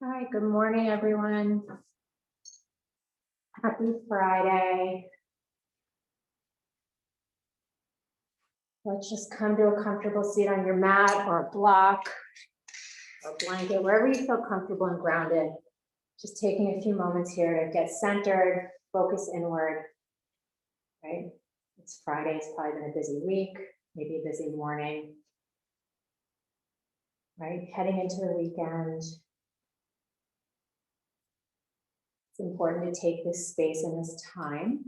Hi, good morning, everyone. Happy Friday. Let's just come to a comfortable seat on your mat or a block or blanket, wherever you feel comfortable and grounded. Just taking a few moments here to get centered, focus inward, right? It's Friday, it's probably been a busy week, maybe a busy morning, right? Heading into the weekend. It's important to take this space and this time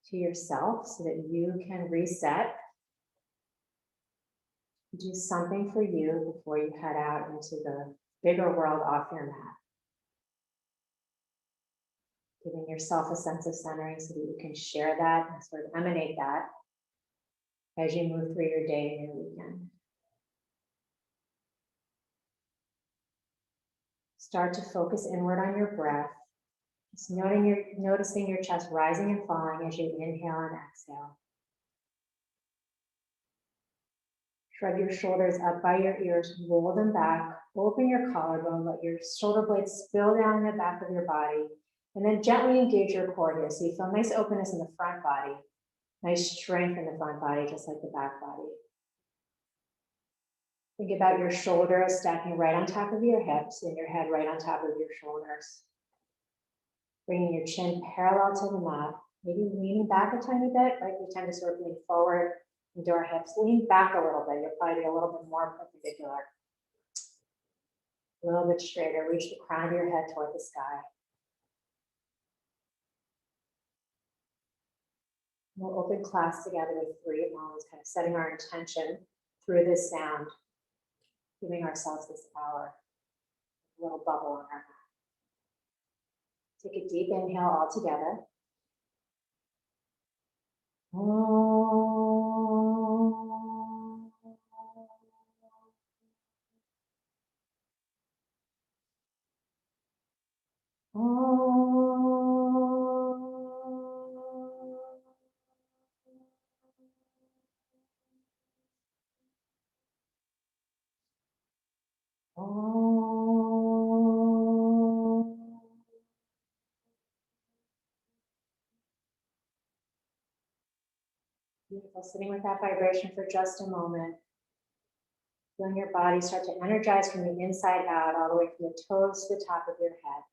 to yourself so that you can reset, do something for you before you head out into the bigger world off your mat. Giving yourself a sense of centering so that you can share that and sort of emanate that as you move through your day and your weekend. Start to focus inward on your breath. Just noticing your chest rising and falling as you inhale and exhale. Shrug your shoulders up by your ears, roll them back, open your collarbone, let your shoulder blades spill down in the back of your body, and then gently engage your core here. So you feel nice openness in the front body, nice strength in the front body, just like the back body. Think about your shoulders stacking right on top of your hips and your head right on top of your shoulders. Bringing your chin parallel to the mat, maybe leaning back a tiny bit, right? We tend to sort of lean forward into our hips. Lean back a little bit. You'll probably be a little bit more perpendicular. A little bit straighter. Reach the crown of your head toward the sky. We'll open class together with 3 moans, kind of setting our intention through this sound, giving ourselves this power, a little bubble on our mat. Take a deep inhale all together. Beautiful. Sitting with that vibration for just a moment. Feeling your body start to energize from the inside out, all the way from the toes to the top of your head.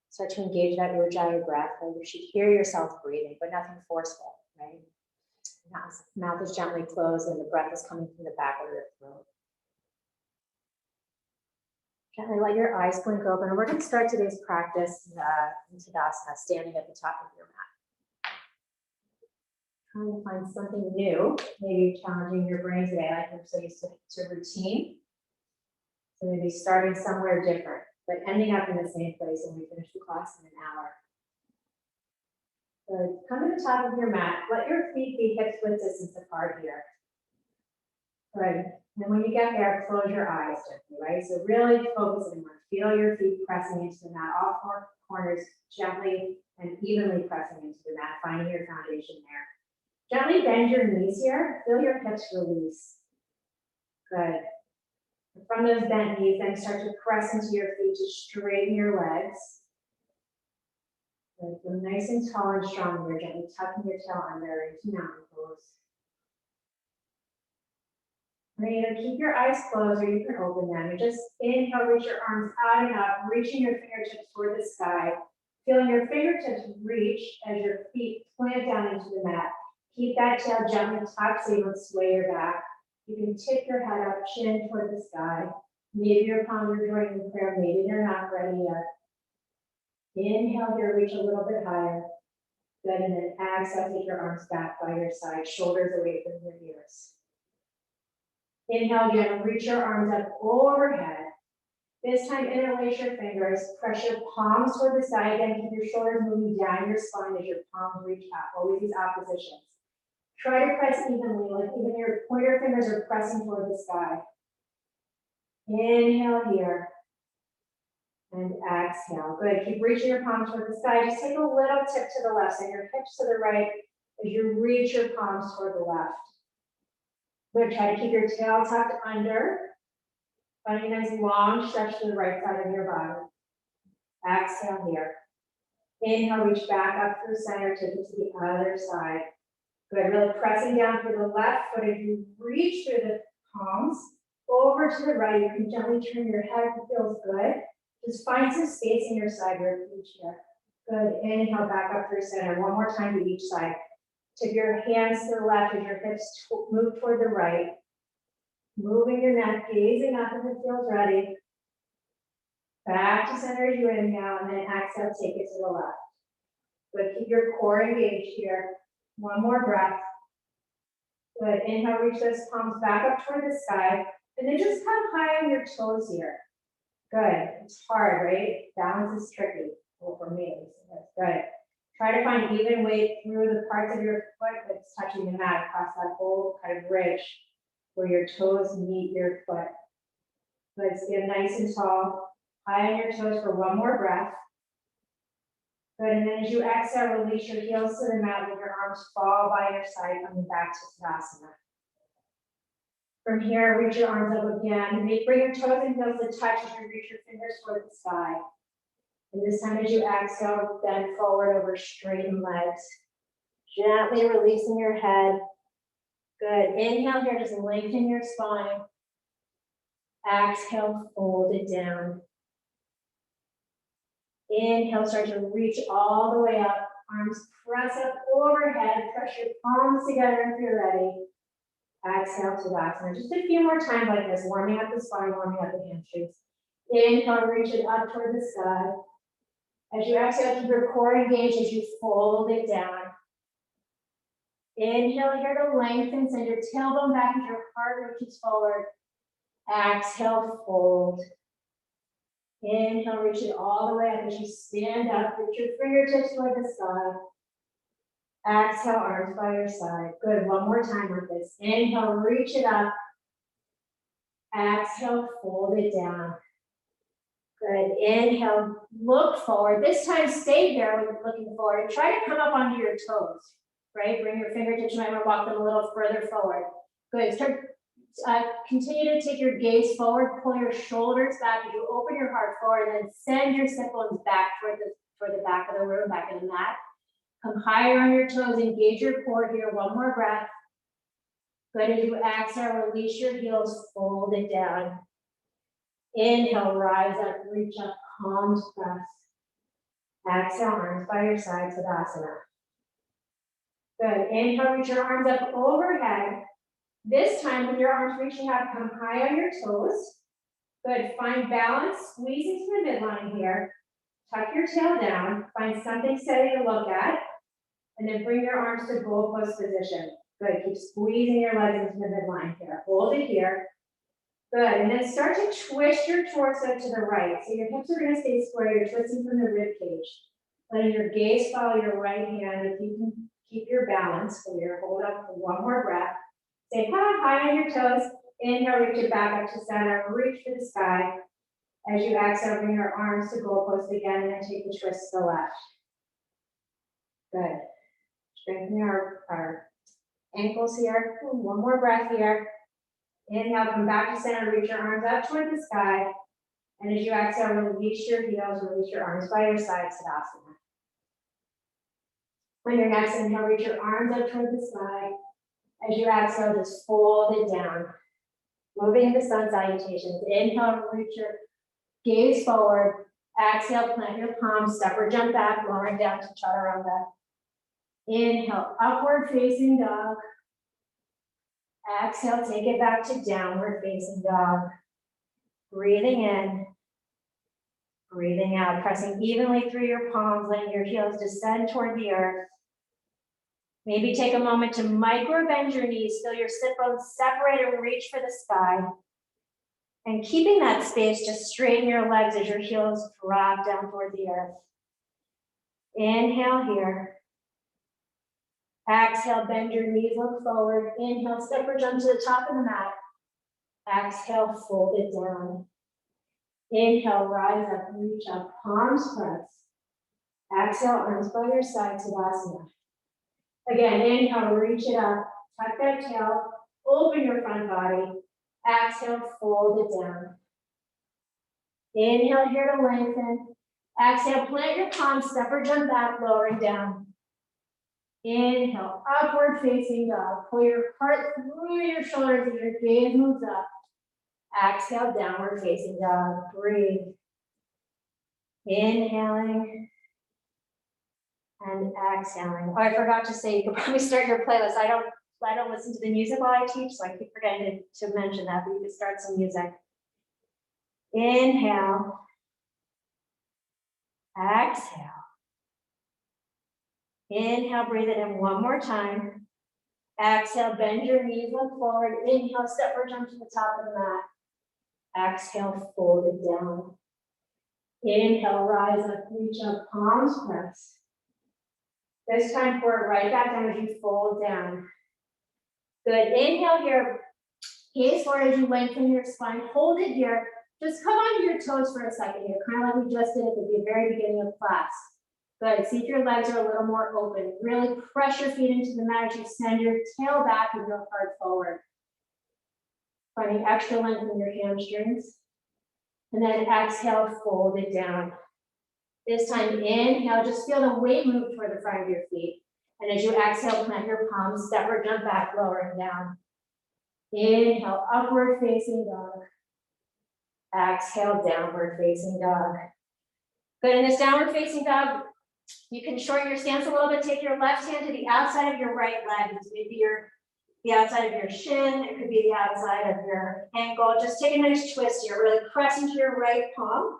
Start to engage that Ujjayi breath, where you should hear yourself breathing, but nothing forceful, right? Mouth is gently closed and the breath is coming from the back of your throat. Gently let your eyes blink open. And we're going to start today's practice in Tadasana, standing at the top of your mat. Trying to find something new, maybe challenging your brain today. Like you're so used to routine. So maybe starting somewhere different, but ending up in the same place when we finish the class in an hour. So come to the top of your mat. Let your feet be hips width distance apart here. Good. And when you get there, close your eyes gently, right? So really focus inward. Feel your feet pressing into the mat, all 4 corners gently and evenly pressing into the mat, finding your foundation there. Gently bend your knees here. Feel your hips release. Good. And from those bent knees, then start to press into your feet to straighten your legs. Good. Feel nice and tall and strong here. Gently tucking your tail under into mountain pose. Great, and keep your eyes closed or you can open them. And just inhale, reach your arms out and up, reaching your fingertips toward the sky. Feeling your fingertips reach as your feet plant down into the mat. Keep that tail gently tucked so you don't sway your back. You can tip your head up, chin toward the sky. Maybe your palms are joining the prayer, maybe they're not ready yet. Inhale here, reach a little bit higher. Good, and then exhale, take your arms back by your side, shoulders away from your ears. Inhale again, reach your arms up overhead. This time, interlace your fingers, press your palms toward the sky. Again, keep your shoulders moving down your spine as your palms reach up. Always these oppositions. Try to press evenly, like even your pointer fingers are pressing toward the sky. Inhale here. And exhale. Good. Keep reaching your palms toward the sky. Just take a little tip to the left. Send your hips to the right as you reach your palms toward the left. Good. Try to keep your tail tucked under. Finding a nice long stretch to the right side of your body. Exhale here. Inhale, reach back up through center, take it to the other side. Good, really pressing down through the left foot. As you reach through the palms, over to the right, you can gently turn your head if it feels good. Just find some space in your side rib cage here. Good, inhale, back up through center. One more time to each side. Tip your hands to the left as your hips move toward the right. Moving your neck, gazing up if it feels ready. Back to center as you inhale, and then exhale, take it to the left. Good, keep your core engaged here. One more breath. Good, inhale, reach those palms back up toward the sky, and then just come high on your toes here. Good, it's hard, right? Balance is tricky, well, for me, that's good. Try to find even weight through the parts of your foot that's touching the mat across that whole kind of ridge where your toes meet your foot. Good, stand nice and tall, high on your toes for one more breath. Good, and then as you exhale, release your heels to the mat, let your arms fall by your side, coming back to Tadasana. From here, reach your arms up again. Bring your toes and heels to touch as you reach your fingers toward the sky. And this time as you exhale, bend forward over straightened legs. Gently releasing your head. Good, inhale here, just lengthen your spine. Exhale, fold it down. Inhale, start to reach all the way up. Arms press up overhead. Press your palms together if you're ready. Exhale, Tadasana. Just a few more times like this, warming up the spine, warming up the hamstrings. Inhale, reach it up toward the sky. As you exhale, keep your core engaged as you fold it down. Inhale here to lengthen, send your tailbone back as your heart reaches forward. Exhale, fold. Inhale, reach it all the way up as you stand up. Reach your fingertips toward the sky. Exhale, arms by your side. Good, one more time with this. Inhale, reach it up. Exhale, fold it down. Good, inhale, look forward. This time, stay there when you're looking forward. Try to come up onto your toes, right? Bring your fingertips, you might want to walk them a little further forward. Good, continue to take your gaze forward, pull your shoulders back as you open your heart forward, and then send your sit bones back toward the back of the room, back of the mat. Come higher on your toes, engage your core here, one more breath. Good, as you exhale, release your heels, fold it down. Inhale, rise up, reach up, palms press. Exhale, arms by your side, Tadasana. Good, inhale, reach your arms up overhead. This time, with your arms reaching up, come high on your toes. Good, find balance, squeeze into the midline here. Tuck your tail down, find something steady to look at, and then bring your arms to goalpost position. Good, keep squeezing your legs into the midline here. Hold it here. Good, and then start to twist your torso to the right. So your hips are gonna stay square, you're twisting from the rib cage. Letting your gaze follow your right hand, if you can keep your balance here. Hold up for one more breath. Stay high on your toes. Inhale, reach it back up to center, reach for the sky. As you exhale, bring your arms to goalpost again, and then take the twist to the left. Good. Strengthen our ankles here. One more breath here. Inhale, come back to center, reach your arms up toward the sky. And as you exhale, release your heels, release your arms by your side, Tadasana. On your next inhale, reach your arms up toward the sky. As you exhale, just fold it down. Moving into sun salutations. Inhale, reach your gaze forward. Exhale, plant your palms, step or jump back, lowering down to chaturanga. Inhale, upward facing dog. Exhale, take it back to downward facing dog. Breathing in, breathing out, pressing evenly through your palms, letting your heels descend toward the earth. Maybe take a moment to micro bend your knees, feel your sit bones separate and reach for the sky. And keeping that space, just straighten your legs as your heels drop down toward the earth. Inhale here. Exhale, bend your knees, look forward. Inhale, step or jump to the top of the mat. Exhale, fold it down. Inhale, rise up, reach up, palms press. Exhale, arms by your side, Tadasana. Again, inhale, reach it up, tuck that tail, open your front body. Exhale, fold it down. Inhale here to lengthen. Exhale, plant your palms, step or jump back, lowering down. Inhale, upward facing dog. Pull your heart through your shoulders as your gaze moves up. Exhale, downward facing dog. Breathe. Inhaling and exhaling. Oh, I forgot to say, you can probably start your playlist. I don't listen to the music while I teach, so I keep forgetting to mention that, but you can start some music. Inhale. Exhale. Inhale, breathe it in one more time. Exhale, bend your knees, look forward. Inhale, step or jump to the top of the mat. Exhale, fold it down. Inhale, rise up, reach up, palms press. This time forward, right back down as you fold down. Good, inhale here. Gaze forward as you lengthen your spine. Hold it here. Just come onto your toes for a second here, kind of like we just did at the very beginning of class. Good, see if your legs are a little more open. Really press your feet into the mat as you send your tail back and your heart forward. Finding extra length in your hamstrings. And then exhale, fold it down. This time, inhale, just feel the weight move toward the front of your feet. And as you exhale, plant your palms, step or jump back, lowering down. Inhale, upward facing dog. Exhale, downward facing dog. Good, in this downward facing dog, you can shorten your stance a little bit. Take your left hand to the outside of your right leg. It's maybe the outside of your shin. It could be the outside of your ankle. Just take a nice twist here. Really press into your right palm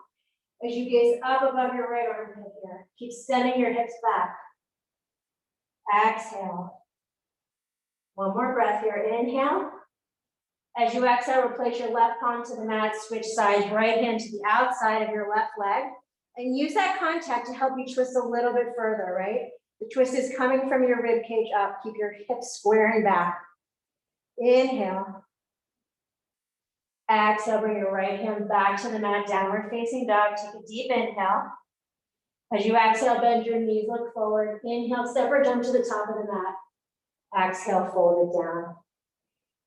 as you gaze up above your right armpit here. Keep sending your hips back. Exhale. One more breath here. Inhale. As you exhale, replace your left palm to the mat. Switch sides. Right hand to the outside of your left leg. And use that contact to help you twist a little bit further, right? The twist is coming from your rib cage up. Keep your hips square and back. Inhale. Exhale, bring your right hand back to the mat, downward facing dog. Take a deep inhale. As you exhale, bend your knees, look forward. Inhale, step or jump to the top of the mat. Exhale, fold it down.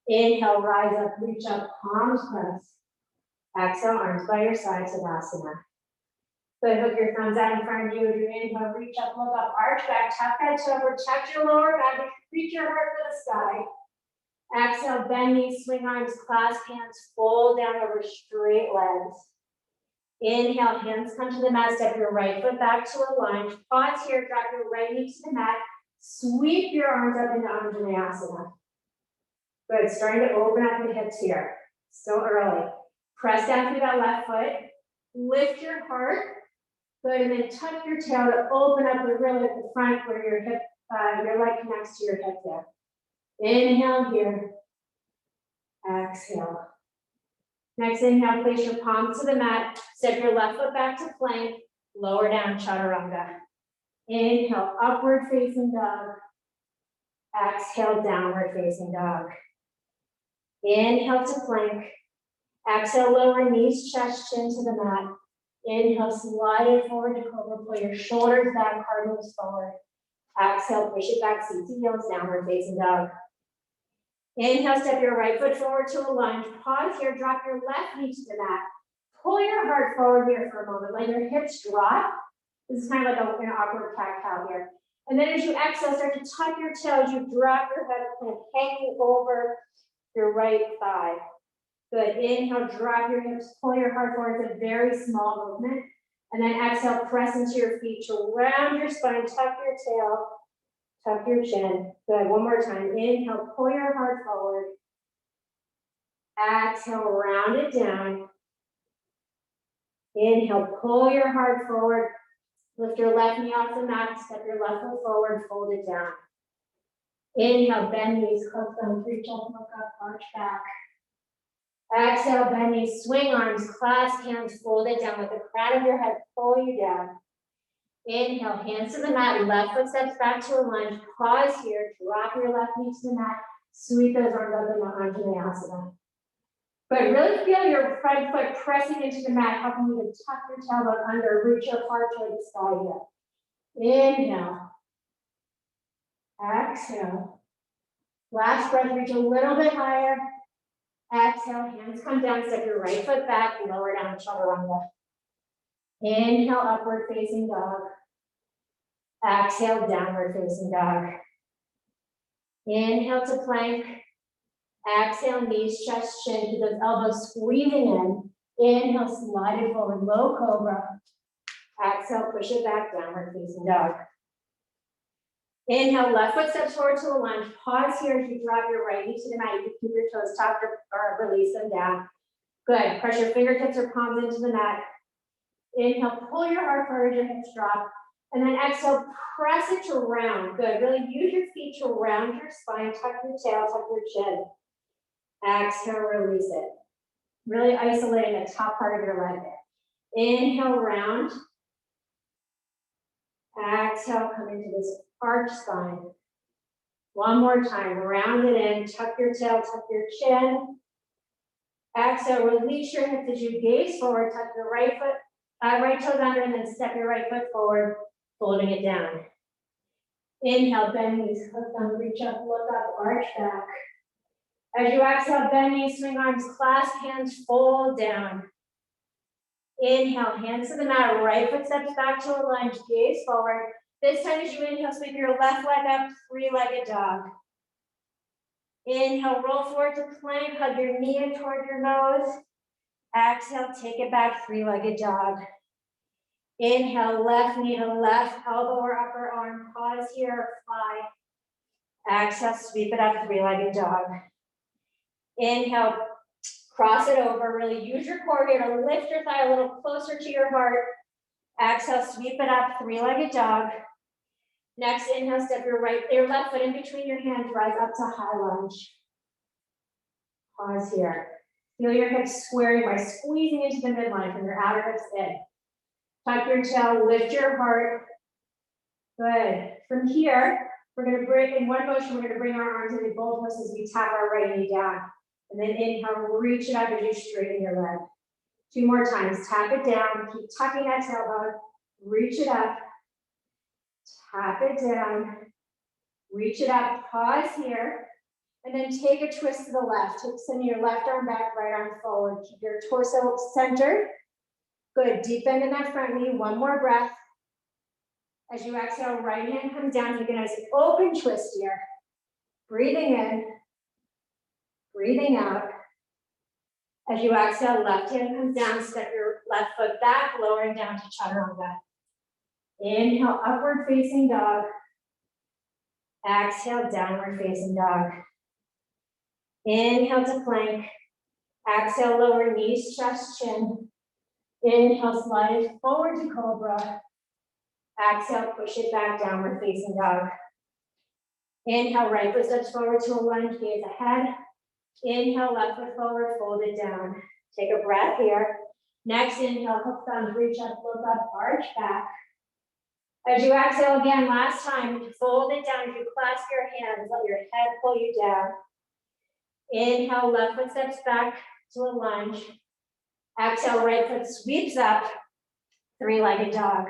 Inhale, rise up, reach up, palms press. Exhale, arms by your side, Tadasana. Good, hook your thumbs out in front of you. As you inhale, reach up, look up, arch back, tuck that toe, protect your lower back, reach your heart for the sky. Exhale, bend knees, swing arms, clasp hands, fold down over straight legs. Inhale, hands come to the mat, step your right foot back to a lunge. Pause here, drop your right knee to the mat. Sweep your arms up into Anjaneyasana. Good, starting to open up the hips here. Still early. Press down through that left foot. Lift your heart. Good, and then tuck your tail to open up really at the front where your hip, your leg connects to your hip there. Inhale here. Exhale. Next inhale, place your palms to the mat. Step your left foot back to plank. Lower down, chaturanga. Inhale, upward facing dog. Exhale, downward facing dog. Inhale to plank. Exhale, lower knees, chest, chin to the mat. Inhale, slide it forward to cobra. Pull your shoulders back, heart moves forward. Exhale, push it back, seat to heels, downward facing dog. Inhale, step your right foot forward to a lunge. Pause here, drop your left knee to the mat. Pull your heart forward here for a moment. Let your hips drop. This is kind of like an awkward cat-cow here. And then as you exhale, start to tuck your toes. You drop your head, kind of hanging over your right thigh. Good, inhale, drop your hips, pull your heart forward. It's a very small movement. And then exhale, press into your feet to round your spine, tuck your tail, tuck your chin. Good, one more time. Inhale, pull your heart forward. Exhale, round it down. Inhale, pull your heart forward. Lift your left knee off the mat, step your left foot forward, fold it down. Inhale, bend knees, hook them, reach up, look up, arch back. Exhale, bend knees, swing arms, clasp hands, fold it down with the crown of your head, pull you down. Inhale, hands to the mat, left foot steps back to a lunge. Pause here, drop your left knee to the mat, sweep those arms up into Anjaneyasana. But really feel your front foot pressing into the mat, helping you to tuck your tailbone under, reach your heart toward the sky here. Inhale. Exhale. Last breath, reach a little bit higher. Exhale, hands come down, step your right foot back, lower down, chaturanga. Inhale, upward facing dog. Exhale, downward facing dog. Inhale to plank. Exhale, knees, chest, chin, keep those elbows squeezing in. Inhale, slide it forward, low cobra. Exhale, push it back, downward facing dog. Inhale, left foot steps forward to a lunge. Pause here as you drop your right knee to the mat. You can keep your toes tucked or release them down. Good, press your fingertips or palms into the mat. Inhale, pull your heart forward, your hips drop. And then exhale, press it to round. Good, really use your feet to round your spine, tuck your tail, tuck your chin. Exhale, release it. Really isolating the top part of your leg there. Inhale, round. Exhale, come into this arch spine. One more time, round it in, tuck your tail, tuck your chin. Exhale, release your hips as you gaze forward, tuck your right toes under, and then step your right foot forward, folding it down. Inhale, bend knees, hook them, reach up, look up, arch back. As you exhale, bend knees, swing arms, clasp hands, fold down. Inhale, hands to the mat, right foot steps back to a lunge, gaze forward. This time as you inhale, sweep your left leg up, three-legged dog. Inhale, roll forward to plank, hug your knee in toward your nose. Exhale, take it back, three-legged dog. Inhale, left knee to left elbow or upper arm, pause here, fly. Exhale, sweep it up, three-legged dog. Inhale, cross it over, really use your core here to lift your thigh a little closer to your heart. Exhale, sweep it up, three-legged dog. Next, inhale, step your left foot in between your hands, rise up to high lunge. Pause here. Feel your hips squaring by squeezing into the midline from your outer hips in. Tuck your tail, lift your heart. Good. From here, we're gonna bring, in one motion, we're gonna bring our arms into both wrists as we tap our right knee down. And then inhale, reach it up as you straighten your leg. Two more times, tap it down, keep tucking that tailbone, reach it up, tap it down, reach it up, pause here, and then take a twist to the left. Send your left arm back, right arm forward. Keep your torso centered. Good, deep bend in that front knee, one more breath. As you exhale, right hand comes down, take a nice open twist here. Breathing in, breathing out. As you exhale, left hand comes down, step your left foot back, lowering down to chaturanga. Inhale, upward facing dog. Exhale, downward facing dog. Inhale to plank. Exhale, lower knees, chest, chin. Inhale, slide it forward to cobra. Exhale, push it back, downward facing dog. Inhale, right foot steps forward to a lunge, gaze ahead. Inhale, left foot forward, fold it down. Take a breath here. Next, inhale, hook thumbs, reach up, look up, arch back. As you exhale again, last time, fold it down. As you clasp your hands, let your head pull you down. Inhale, left foot steps back to a lunge. Exhale, right foot sweeps up, three-legged dog.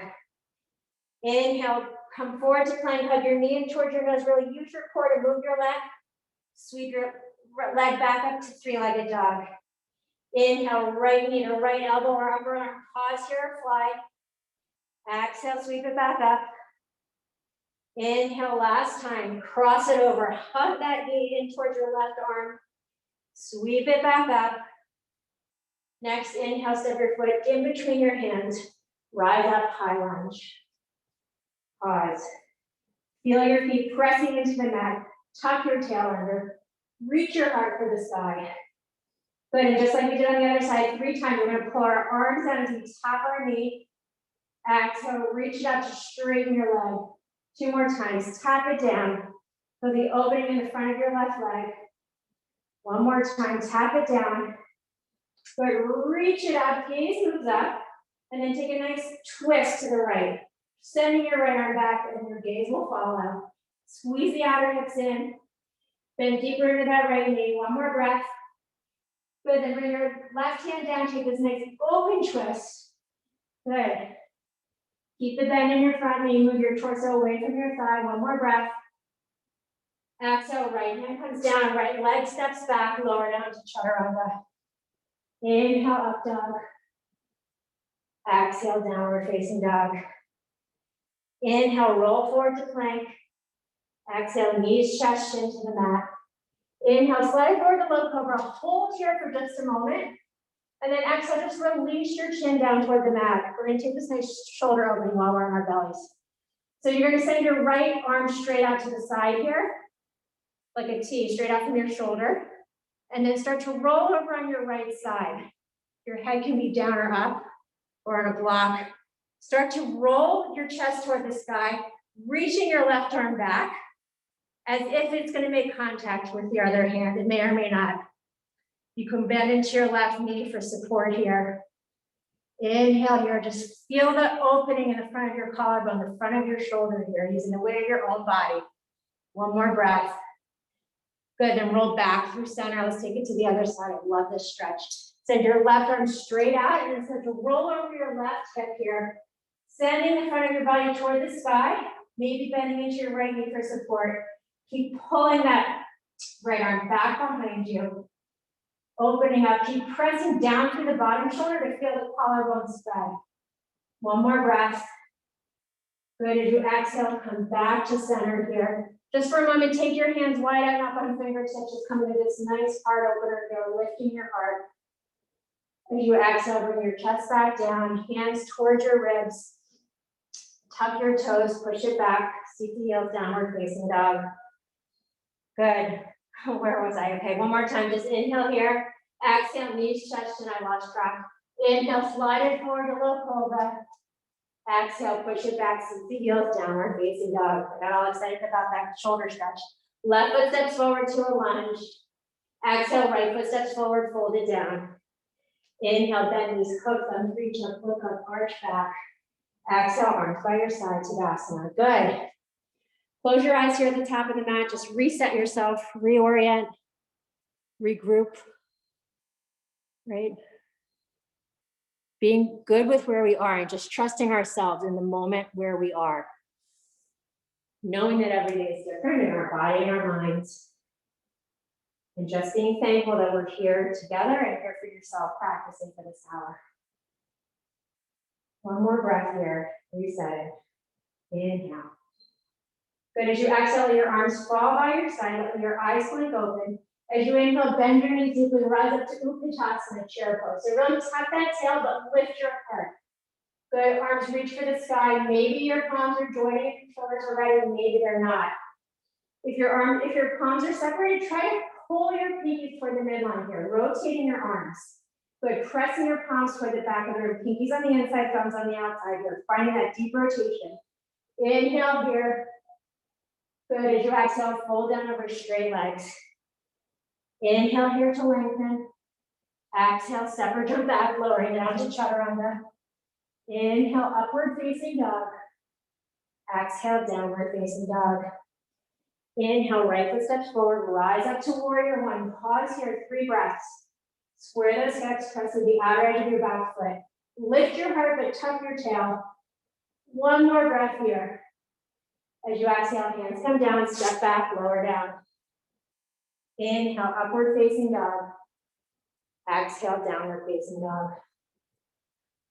Inhale, come forward to plank, hug your knee in towards your nose, really use your core to move your leg. Sweep your leg back up to three-legged dog. Inhale, right knee to right elbow or upper arm, pause here, fly. Exhale, sweep it back up. Inhale, last time, cross it over, hug that knee in towards your left arm. Sweep it back up. Next, inhale, step your foot in between your hands. Rise up, high lunge. Pause. Feel your feet pressing into the mat. Tuck your tail under. Reach your heart for the sky. Good, and just like we did on the other side, 3 times, we're gonna pull our arms down as we tap our knee. Exhale, reach it up to straighten your leg. 2 more times, tap it down. Feel the opening in the front of your left leg. 1 more time, tap it down. Good, reach it up, gaze moves up, and then take a nice twist to the right. Sending your right arm back and your gaze will follow. Squeeze the outer hips in. Bend deeper into that right knee. 1 more breath. Good, then bring your left hand down, take this nice open twist. Good. Keep the bend in your front knee, move your torso away from your thigh. 1 more breath. Exhale, right hand comes down, right leg steps back, lower down to chaturanga. Inhale, up dog. Exhale, downward facing dog. Inhale, roll forward to plank. Exhale, knees, chest, chin to the mat. Inhale, slide forward to low cobra. Hold here for just a moment. And then exhale, just release your chin down toward the mat. We're gonna take this nice shoulder opening while we're on our bellies. So you're gonna send your right arm straight out to the side here, like a T, straight out from your shoulder. And then start to roll over on your right side. Your head can be down or up or on a block. Start to roll your chest toward the sky, reaching your left arm back as if it's going to make contact with your other hand. It may or may not. You can bend into your left knee for support here. Inhale here, just feel the opening in the front of your collarbone, the front of your shoulder here, using the weight of your own body. One more breath. Good, then roll back through center. Let's take it to the other side. I love this stretch. Send your left arm straight out and then start to roll over your left hip here. Sending the front of your body toward the sky, maybe bending into your right knee for support. Keep pulling that right arm back behind you. Opening up, keep pressing down through the bottom shoulder to feel the collarbone spread. One more breath. Good, as you exhale, come back to center here. Just for a moment, take your hands wide out, up on fingertips, just come into this nice heart opener here, lifting your heart. As you exhale, bring your chest back down, hands towards your ribs. Tuck your toes, push it back, seat the heels, downward facing dog. Good. Where was I? Okay, one more time. Just inhale here. Exhale, knees, chest, and I lost track. Inhale, slide it forward to low cobra. Exhale, push it back, seat the heels, downward facing dog. I got all excited about that shoulder stretch. Left foot steps forward to a lunge. Exhale, right foot steps forward, fold it down. Inhale, bend knees, hook them, reach up, look up, arch back. Exhale, arms by your side, Tadasana. Good. Close your eyes here at the top of the mat. Just reset yourself, reorient, regroup, right? Being good with where we are and just trusting ourselves in the moment where we are. Knowing that every day is different in our body and our minds. And just being thankful that we're here together and here for yourself, practicing for this hour. One more breath here, reset it. Inhale. Good, as you exhale, let your arms fall by your side, let your eyes blink open. As you inhale, bend your knees deeply, rise up to Utkatasana, chair pose. So really tuck that tail, but lift your heart. Good, arms reach for the sky. Maybe your palms are joining, shoulders are right, and maybe they're not. If your palms are separated, try to pull your pinkies toward the midline here, rotating your arms. Good, pressing your palms toward the back of the room, pinkies on the inside, thumbs on the outside here, finding that deep rotation. Inhale here. Good, as you exhale, fold down over straight legs. Inhale here to lengthen. Exhale, step or jump back, lowering down to chaturanga. Inhale, upward facing dog. Exhale, downward facing dog. Inhale, right foot steps forward, rise up to warrior one. Pause here, 3 breaths. Square those hips, pressing the outer edge of your back foot. Lift your heart, but tuck your tail. One more breath here. As you exhale, hands come down, step back, lower down. Inhale, upward facing dog. Exhale, downward facing dog.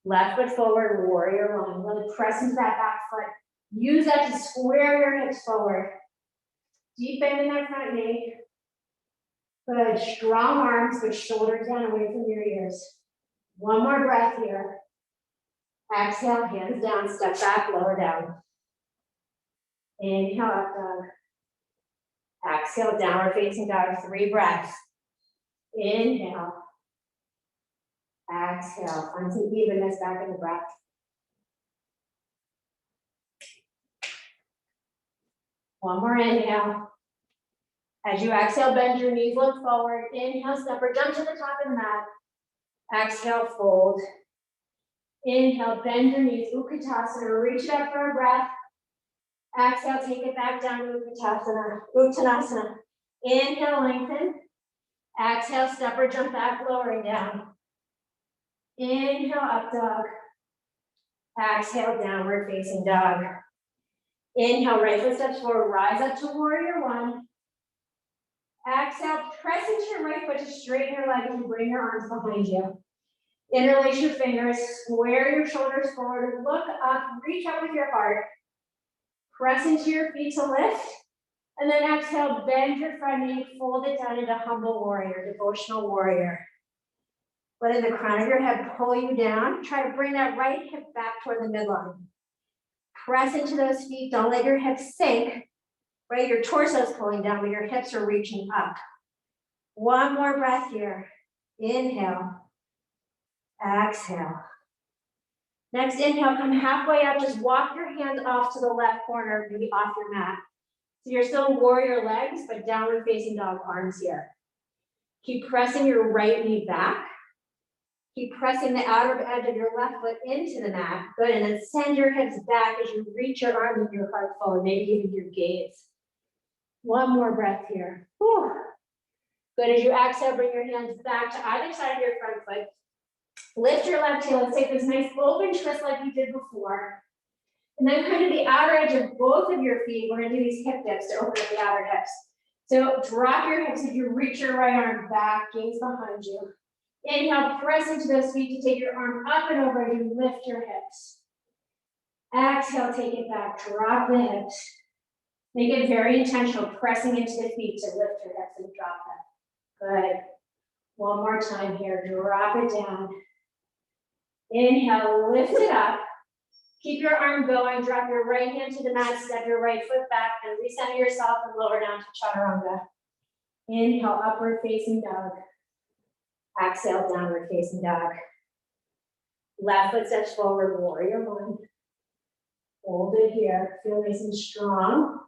Left foot forward, warrior one. Really press into that back foot. Use that to square your hips forward. Deep bend in that front knee. Good, strong arms, but shoulders down away from your ears. One more breath here. Exhale, hands down, step back, lower down. Inhale, up dog. Exhale, downward facing dog, 3 breaths. Inhale. Exhale, find some evenness back in the breath. One more inhale. As you exhale, bend your knees, look forward. Inhale, step or jump to the top of the mat. Exhale, fold. Inhale, bend your knees, Utkatasana, reach it up for a breath. Exhale, take it back down to Uttanasana. Inhale, lengthen. Exhale, step or jump back, lowering down. Inhale, up dog. Exhale, downward facing dog. Inhale, right foot steps forward, rise up to warrior one. Exhale, press into your right foot to straighten your leg and bring your arms behind you. Interlace your fingers, square your shoulders forward, look up, reach up with your heart. Press into your feet to lift. And then exhale, bend your front knee, fold it down into humble warrior, devotional warrior. Letting the crown of your head pull you down. Try to bring that right hip back toward the midline. Press into those feet. Don't let your hips sink. Right, your torso is pulling down, but your hips are reaching up. One more breath here. Inhale. Exhale. Next inhale, come halfway up. Just walk your hands off to the left corner, maybe off your mat. So you're still in warrior legs, but downward facing dog arms here. Keep pressing your right knee back. Keep pressing the outer edge of your left foot into the mat. Good, and then send your hips back as you reach your arms and your heart forward, maybe even your gaze. One more breath here. Whew. Good, as you exhale, bring your hands back to either side of your front foot. Lift your left heel. Let's take this nice open twist like we did before. And then come to the outer edge of both of your feet. We're gonna do these hip dips to open up the outer hips. So drop your hips as you reach your right arm back, gaze behind you. Inhale, press into those feet to take your arm up and over as you lift your hips. Exhale, take it back, drop the hips. Make it very intentional, pressing into the feet to lift your hips and drop them. Good. One more time here, drop it down. Inhale, lift it up. Keep your arm going, drop your right hand to the mat, step your right foot back, and recenter yourself and lower down to chaturanga. Inhale, upward facing dog. Exhale, downward facing dog. Left foot steps forward, warrior one. Hold it here, feel nice and strong.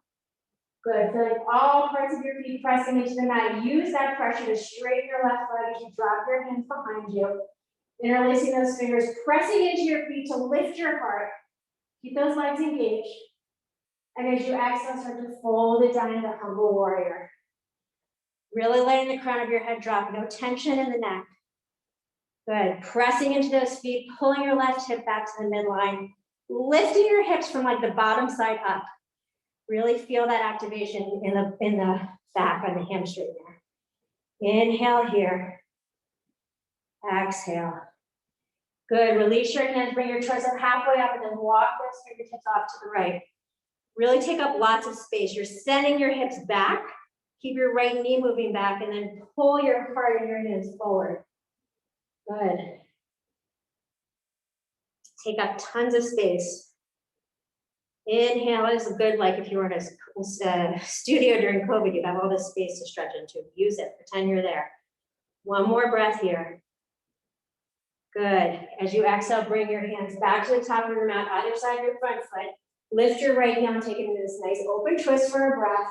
Good, feel like all parts of your feet pressing into the mat. Use that pressure to straighten your left leg as you drop your hands behind you. Interlacing those fingers, pressing into your feet to lift your heart. Keep those legs engaged. And as you exhale, start to fold it down into humble warrior. Really letting the crown of your head drop, no tension in the neck. Good, pressing into those feet, pulling your left hip back to the midline, lifting your hips from like the bottom side up. Really feel that activation in the back on the hamstring there. Inhale here. Exhale. Good, release your hands, bring your torso halfway up and then walk those fingertips off to the right. Really take up lots of space. You're sending your hips back. Keep your right knee moving back and then pull your heart and your hands forward. Good. Take up tons of space. Inhale is good, like if you were in a studio during COVID, you have all this space to stretch into. Use it, pretend you're there. One more breath here. Good. As you exhale, bring your hands back to the top of your mat, either side of your front foot. Lift your right heel and take it into this nice open twist for a breath.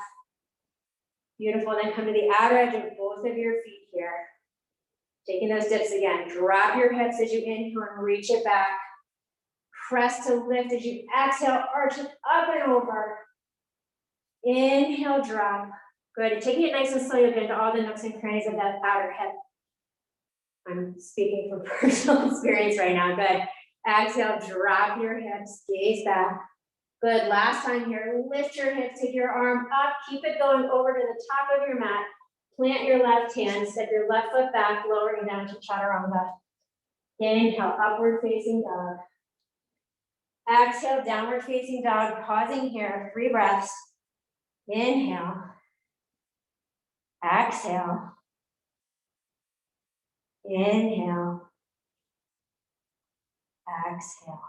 Beautiful. Then come to the outer edge of both of your feet here. Taking those dips again. Drop your hips as you inhale and reach it back. Press to lift as you exhale, arch it up and over. Inhale, drop. Good. And taking it nice and slow, you'll get into all the nooks and crannies of that outer hip. I'm speaking from personal experience right now. Good. Exhale, drop your hips, gaze back. Good. Last time here, lift your hips, take your arm up, keep it going over to the top of your mat. Plant your left hand, step your left foot back, lowering down to chaturanga. Inhale, upward facing dog. Exhale, downward facing dog, pausing here, 3 breaths. Inhale. Exhale. Inhale. Exhale.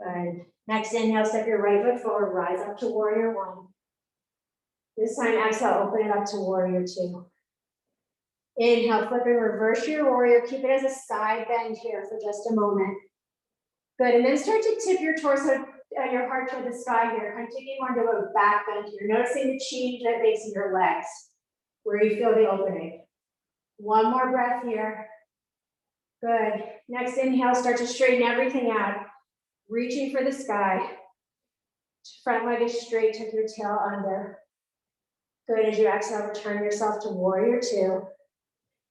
Good. Next inhale, step your right foot forward, rise up to warrior one. This time, exhale, open it up to warrior two. Inhale, flip and reverse your warrior. Keep it as a side bend here for just a moment. Good, and then start to tip your torso, your heart toward the sky here. Kind of taking more into a back bend here. Noticing the change that makes in your legs, where you feel the opening. One more breath here. Good. Next inhale, start to straighten everything out. Reaching for the sky. Front leg is straight, tuck your tail under. Good, as you exhale, return yourself to warrior two.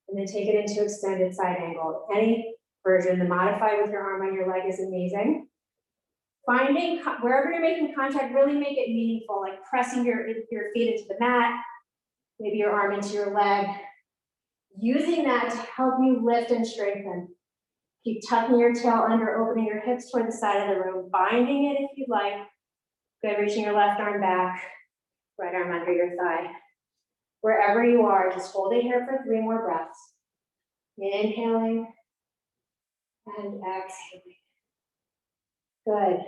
And then take it into extended side angle. Any version, the modified with your arm on your leg is amazing. Finding, wherever you're making contact, really make it meaningful, like pressing your feet into the mat, maybe your arm into your leg. Using that to help you lift and strengthen. Keep tucking your tail under, opening your hips toward the side of the room, binding it if you'd like. Good, reaching your left arm back, right arm under your thigh. Wherever you are, just hold it here for 3 more breaths. Inhaling and exhaling. Good.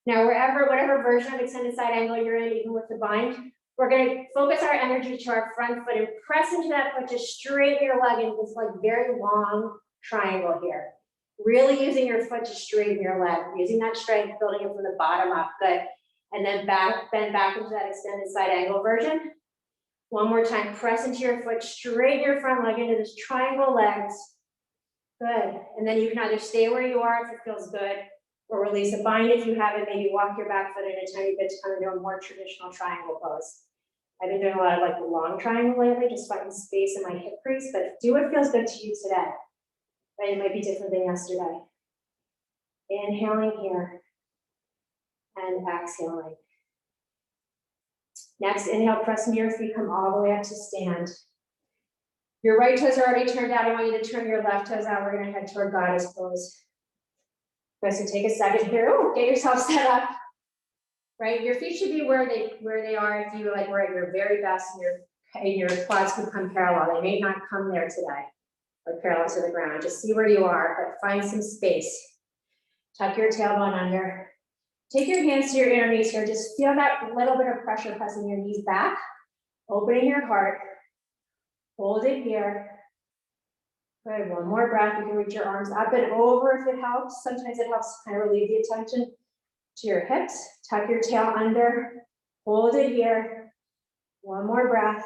Now, whatever version of extended side angle you're in, even with the bind, we're gonna focus our energy to our front foot and press into that foot to straighten your leg in this like very long triangle here. Really using your foot to straighten your leg, using that strength, building it from the bottom up, good. And then bend back into that extended side angle version. One more time, press into your foot, straighten your front leg into this triangle legs. Good, and then you can either stay where you are if it feels good, or release a bind if you have it, maybe walk your back foot in a tiny bit to kind of do a more traditional triangle pose. I've been doing a lot of like the long triangle lately, just finding space in my hip crease, but do what feels good to you today. Right? It might be different than yesterday. Inhaling here and exhaling. Next, inhale, press into your feet, come all the way up to stand. Your right toes are already turned out. I want you to turn your left toes out. We're gonna head toward goddess pose. Okay, so take a second here. Oh, get yourself set up. Right, your feet should be where they are. If you like, were at your very best, and your quads could come parallel. They may not come there today, or parallel to the ground. Just see where you are, but find some space. Tuck your tailbone under. Take your hands to your inner knees here. Just feel that little bit of pressure pressing your knees back, opening your heart. Hold it here. Good, one more breath. You can reach your arms up and over if it helps. Sometimes it helps to kind of relieve the attention to your hips. Tuck your tail under. Hold it here. One more breath.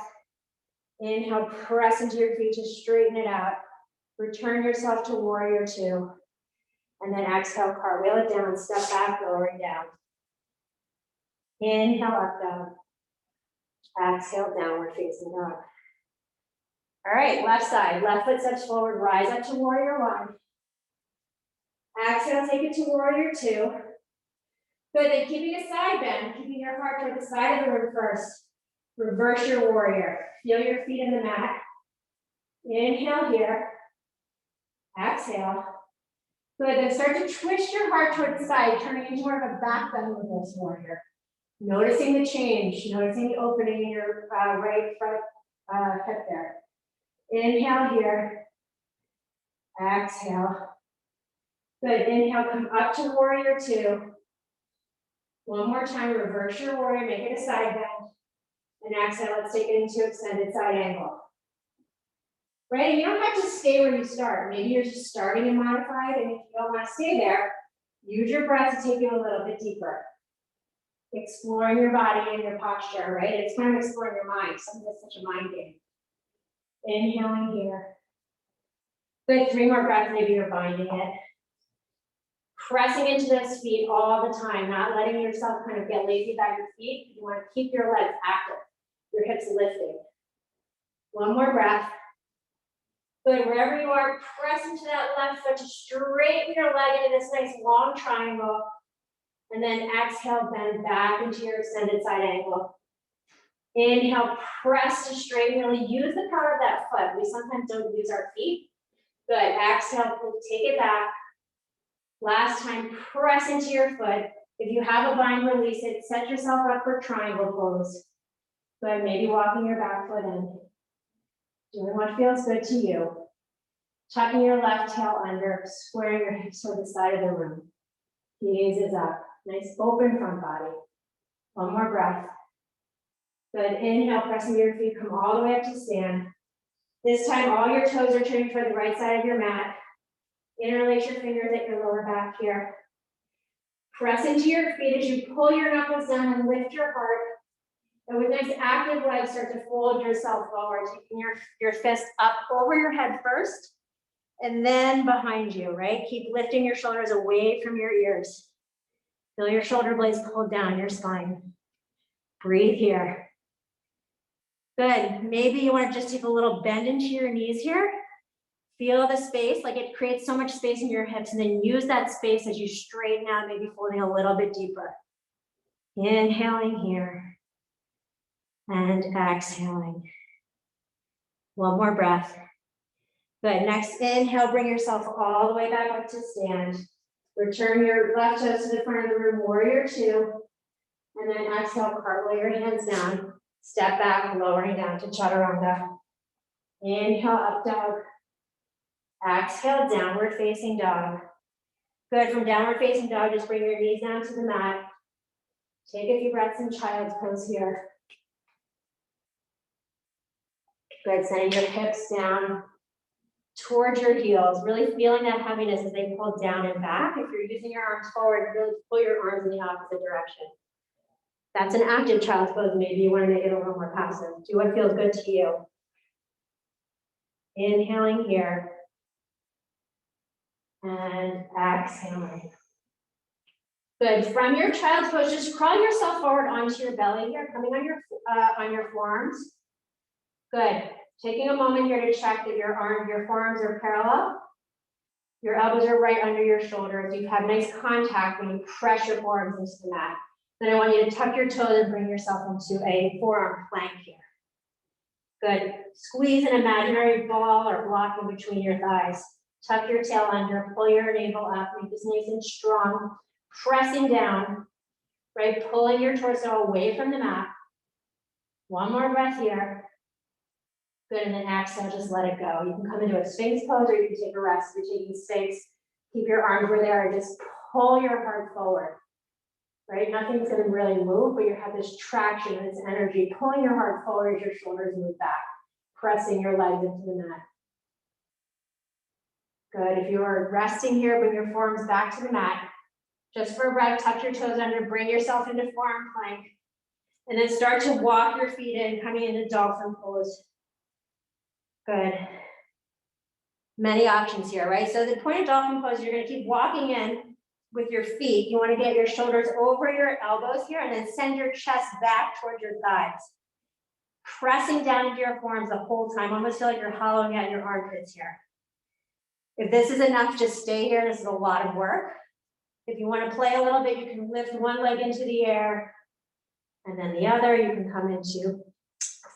Inhale, press into your feet to straighten it out. Return yourself to warrior 2. And then exhale, cartwheel it down, step back, lowering down. Inhale, up dog. Exhale, downward facing dog. All right, left side, left foot steps forward, rise up to warrior 1. Exhale, take it to warrior 2. Good, then keeping a side bend, keeping your heart toward the side of the room first. Reverse your warrior. Feel your feet in the mat. Inhale here. Exhale. Good, then start to twist your heart toward the side, turning into more of a back bend with this warrior. Noticing the change, noticing the opening in your right front hip there. Inhale here. Exhale. Good, inhale, come up to warrior 2. One more time, reverse your warrior, make it a side bend. And exhale, let's take it into extended side angle. Right, and you don't have to stay where you start. Maybe you're just starting in modified, and if you don't want to stay there, use your breath to take you a little bit deeper. Exploring your body and your posture, right? It's kind of exploring your mind. Something that's such a mind game. Inhaling here. Good, 3 more breaths, maybe you're binding it. Pressing into those feet all the time, not letting yourself kind of get lazy by your feet. You want to keep your legs active, your hips lifting. One more breath. Good, wherever you are, press into that left foot to straighten your leg into this nice long triangle. And then exhale, bend back into your extended side angle. Inhale, press to straighten, really use the power of that foot. We sometimes don't use our feet. Good, exhale, take it back. Last time, press into your foot. If you have a bind, release it. Set yourself up for triangle pose. Good, maybe walking your back foot in. Doing what feels good to you. Tucking your left tail under, squaring your hips toward the side of the room. Gaze is up. Nice open front body. One more breath. Good, inhale, pressing your feet, come all the way up to stand. This time, all your toes are turning toward the right side of your mat. Interlace your fingers at your lower back here. Press into your feet as you pull your knuckles down and lift your heart. And with nice active legs, start to fold yourself forward, taking your fist up over your head first, and then behind you, right? Keep lifting your shoulders away from your ears. Feel your shoulder blades pull down your spine. Breathe here. Good, maybe you want to just take a little bend into your knees here. Feel the space, like it creates so much space in your hips, and then use that space as you straighten out, maybe folding a little bit deeper. Inhaling here and exhaling. One more breath. Good, next inhale, bring yourself all the way back up to stand. Return your left toes to the front of the room, warrior two. And then exhale, cartwheel your hands down. Step back, lowering down to chaturanga. Inhale, up dog. Exhale, downward facing dog. Good, from downward facing dog, just bring your knees down to the mat. Take a few breaths in child's pose here. Good, sending your hips down towards your heels, really feeling that heaviness as they pull down and back. If you're using your arms forward, really pull your arms in the opposite direction. That's an active child's pose. Maybe you want to make it a little more passive. Do what feels good to you. Inhaling here. And exhaling. Good. From your child's pose, just crawl yourself forward onto your belly here, coming on your forearms. Good. Taking a moment here to check that your forearms are parallel. Your elbows are right under your shoulders. You have nice contact when you press your forearms into the mat. Then I want you to tuck your toes and bring yourself into a forearm plank here. Good. Squeeze an imaginary ball or block in between your thighs. Tuck your tail under, pull your navel up, make this nice and strong. Pressing down, right? Pulling your torso away from the mat. One more breath here. Good, and then exhale, just let it go. You can come into a Sphinx pose or you can take a rest. If you're taking Sphinx, keep your arms where they are, just pull your heart forward, right? Nothing's gonna really move, but you have this traction, this energy, pulling your heart forward as your shoulders move back, pressing your legs into the mat. Good, if you are resting here, bring your forearms back to the mat. Just for a breath, tuck your toes under, bring yourself into forearm plank, and then start to walk your feet in, coming into dolphin pose. Good. Many options here, right? So the point of dolphin pose, you're gonna keep walking in with your feet. You wanna get your shoulders over your elbows here and then send your chest back towards your thighs. Pressing down into your forearms the whole time. Almost feel like you're hollowing out your armpits here. If this is enough, just stay here. This is a lot of work. If you wanna play a little bit, you can lift one leg into the air and then the other. You can come into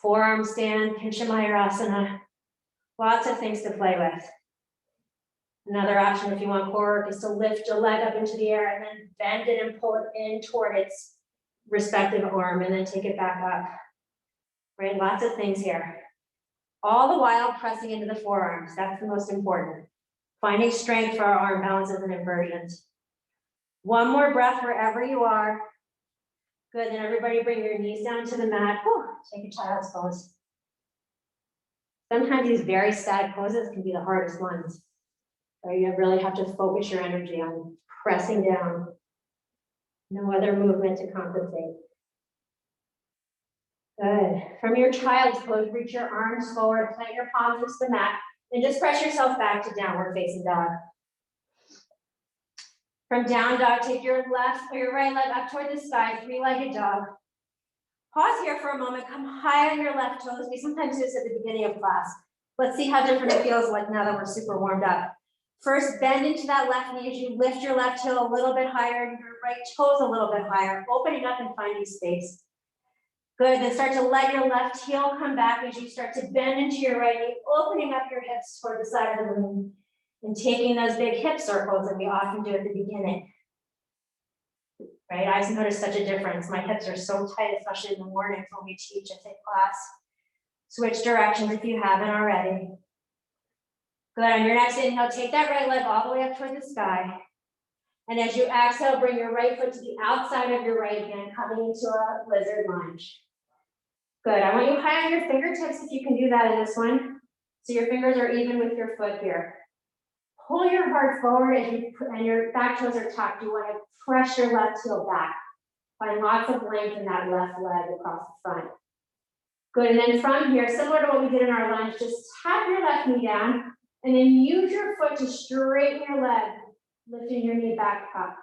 forearm stand, Pinchamayurasana. Lots of things to play with. Another option, if you want core work, is to lift your leg up into the air and then bend it and pull it in toward its respective arm and then take it back up. Right, lots of things here. All the while pressing into the forearms. That's the most important. Finding strength for our arm balances and inversions. One more breath wherever you are. Good, then everybody bring your knees down to the mat. Whew, take a child's pose. Sometimes these very static poses can be the hardest ones. Right? You really have to focus your energy on pressing down. No other movement to compensate. Good. From your child's pose, reach your arms forward, plant your palms into the mat, and just press yourself back to downward facing dog. From down dog, take your left or your right leg up toward the sky, three-legged dog. Pause here for a moment, come high on your left toes. We sometimes do this at the beginning of class. Let's see how different it feels like now that we're super warmed up. First, bend into that left knee as you lift your left heel a little bit higher and your right toes a little bit higher, opening up and finding space. Good, then start to let your left heel come back as you start to bend into your right knee, opening up your hips toward the side of the room and taking those big hip circles that we often do at the beginning. Right, I've noticed such a difference. My hips are so tight, especially in the mornings when we teach and take class. Switch directions if you haven't already. Good, on your next inhale, take that right leg all the way up toward the sky. And as you exhale, bring your right foot to the outside of your right hand, coming into a lizard lunge. Good, I want you high on your fingertips if you can do that in this one. So your fingers are even with your foot here. Pull your heart forward and your back toes are tucked. You want to press your left heel back. Find lots of length in that left leg across the front. Good, and then from here, similar to what we did in our lunge, just tap your left knee down and then use your foot to straighten your leg, lifting your knee back up.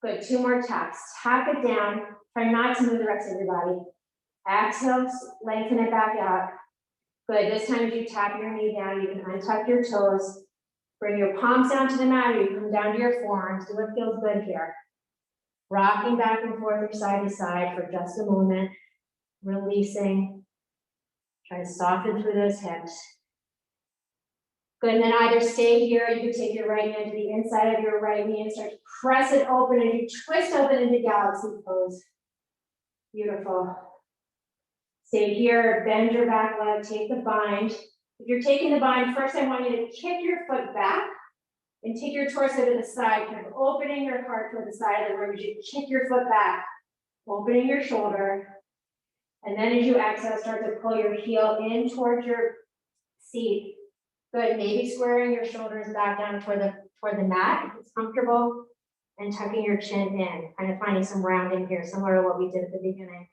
Good, 2 more taps. Tap it down. Try not to move the rest of your body. Exhale, lengthen it back out. Good, this time as you tap your knee down, you can untuck your toes. Bring your palms down to the mat, or you come down to your forearms. Do what feels good here. Rocking back and forth or side to side for just a moment. Releasing. Try to soften through those hips. Good, and then either stay here, or you can take your right hand to the inside of your right knee and start to press it open, and you twist open into galaxy pose. Beautiful. Stay here, bend your back leg, take the bind. If you're taking the bind, first I want you to kick your foot back and take your torso to the side, kind of opening your heart toward the side of the room as you kick your foot back, opening your shoulder. And then as you exhale, start to pull your heel in towards your seat. Good, maybe squaring your shoulders back down toward the mat if it's comfortable, and tucking your chin in, kind of finding some rounding here, similar to what we did at the beginning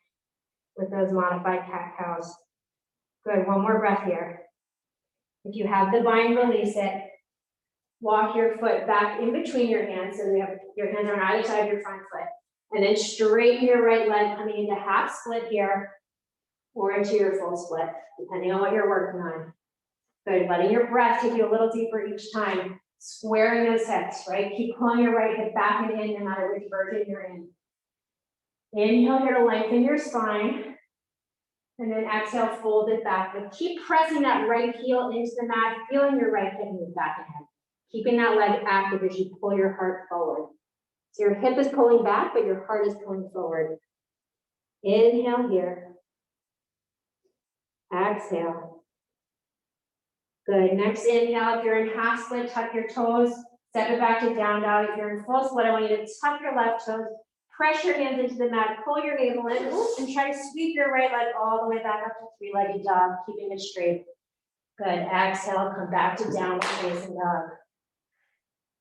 with those modified cat-cows. Good, one more breath here. If you have the bind, release it. Walk your foot back in between your hands, so you have your hands on either side of your front foot. And then straighten your right leg, coming into half split here, or into your full split, depending on what you're working on. Good, letting your breath take you a little deeper each time, squaring those hips, right? Keep pulling your right hip back and in, no matter which version you're in. Inhale here to lengthen your spine, and then exhale, fold it back. But keep pressing that right heel into the mat, feeling your right hip move back and in. Keeping that leg active as you pull your heart forward. So your hip is pulling back, but your heart is pulling forward. Inhale here. Exhale. Good, next inhale, if you're in half split, tuck your toes, step it back to down dog. If you're in full split, I want you to tuck your left toes, press your hands into the mat, pull your navel in, and try to sweep your right leg all the way back up to three-legged dog, keeping it straight. Good, exhale, come back to downward facing dog.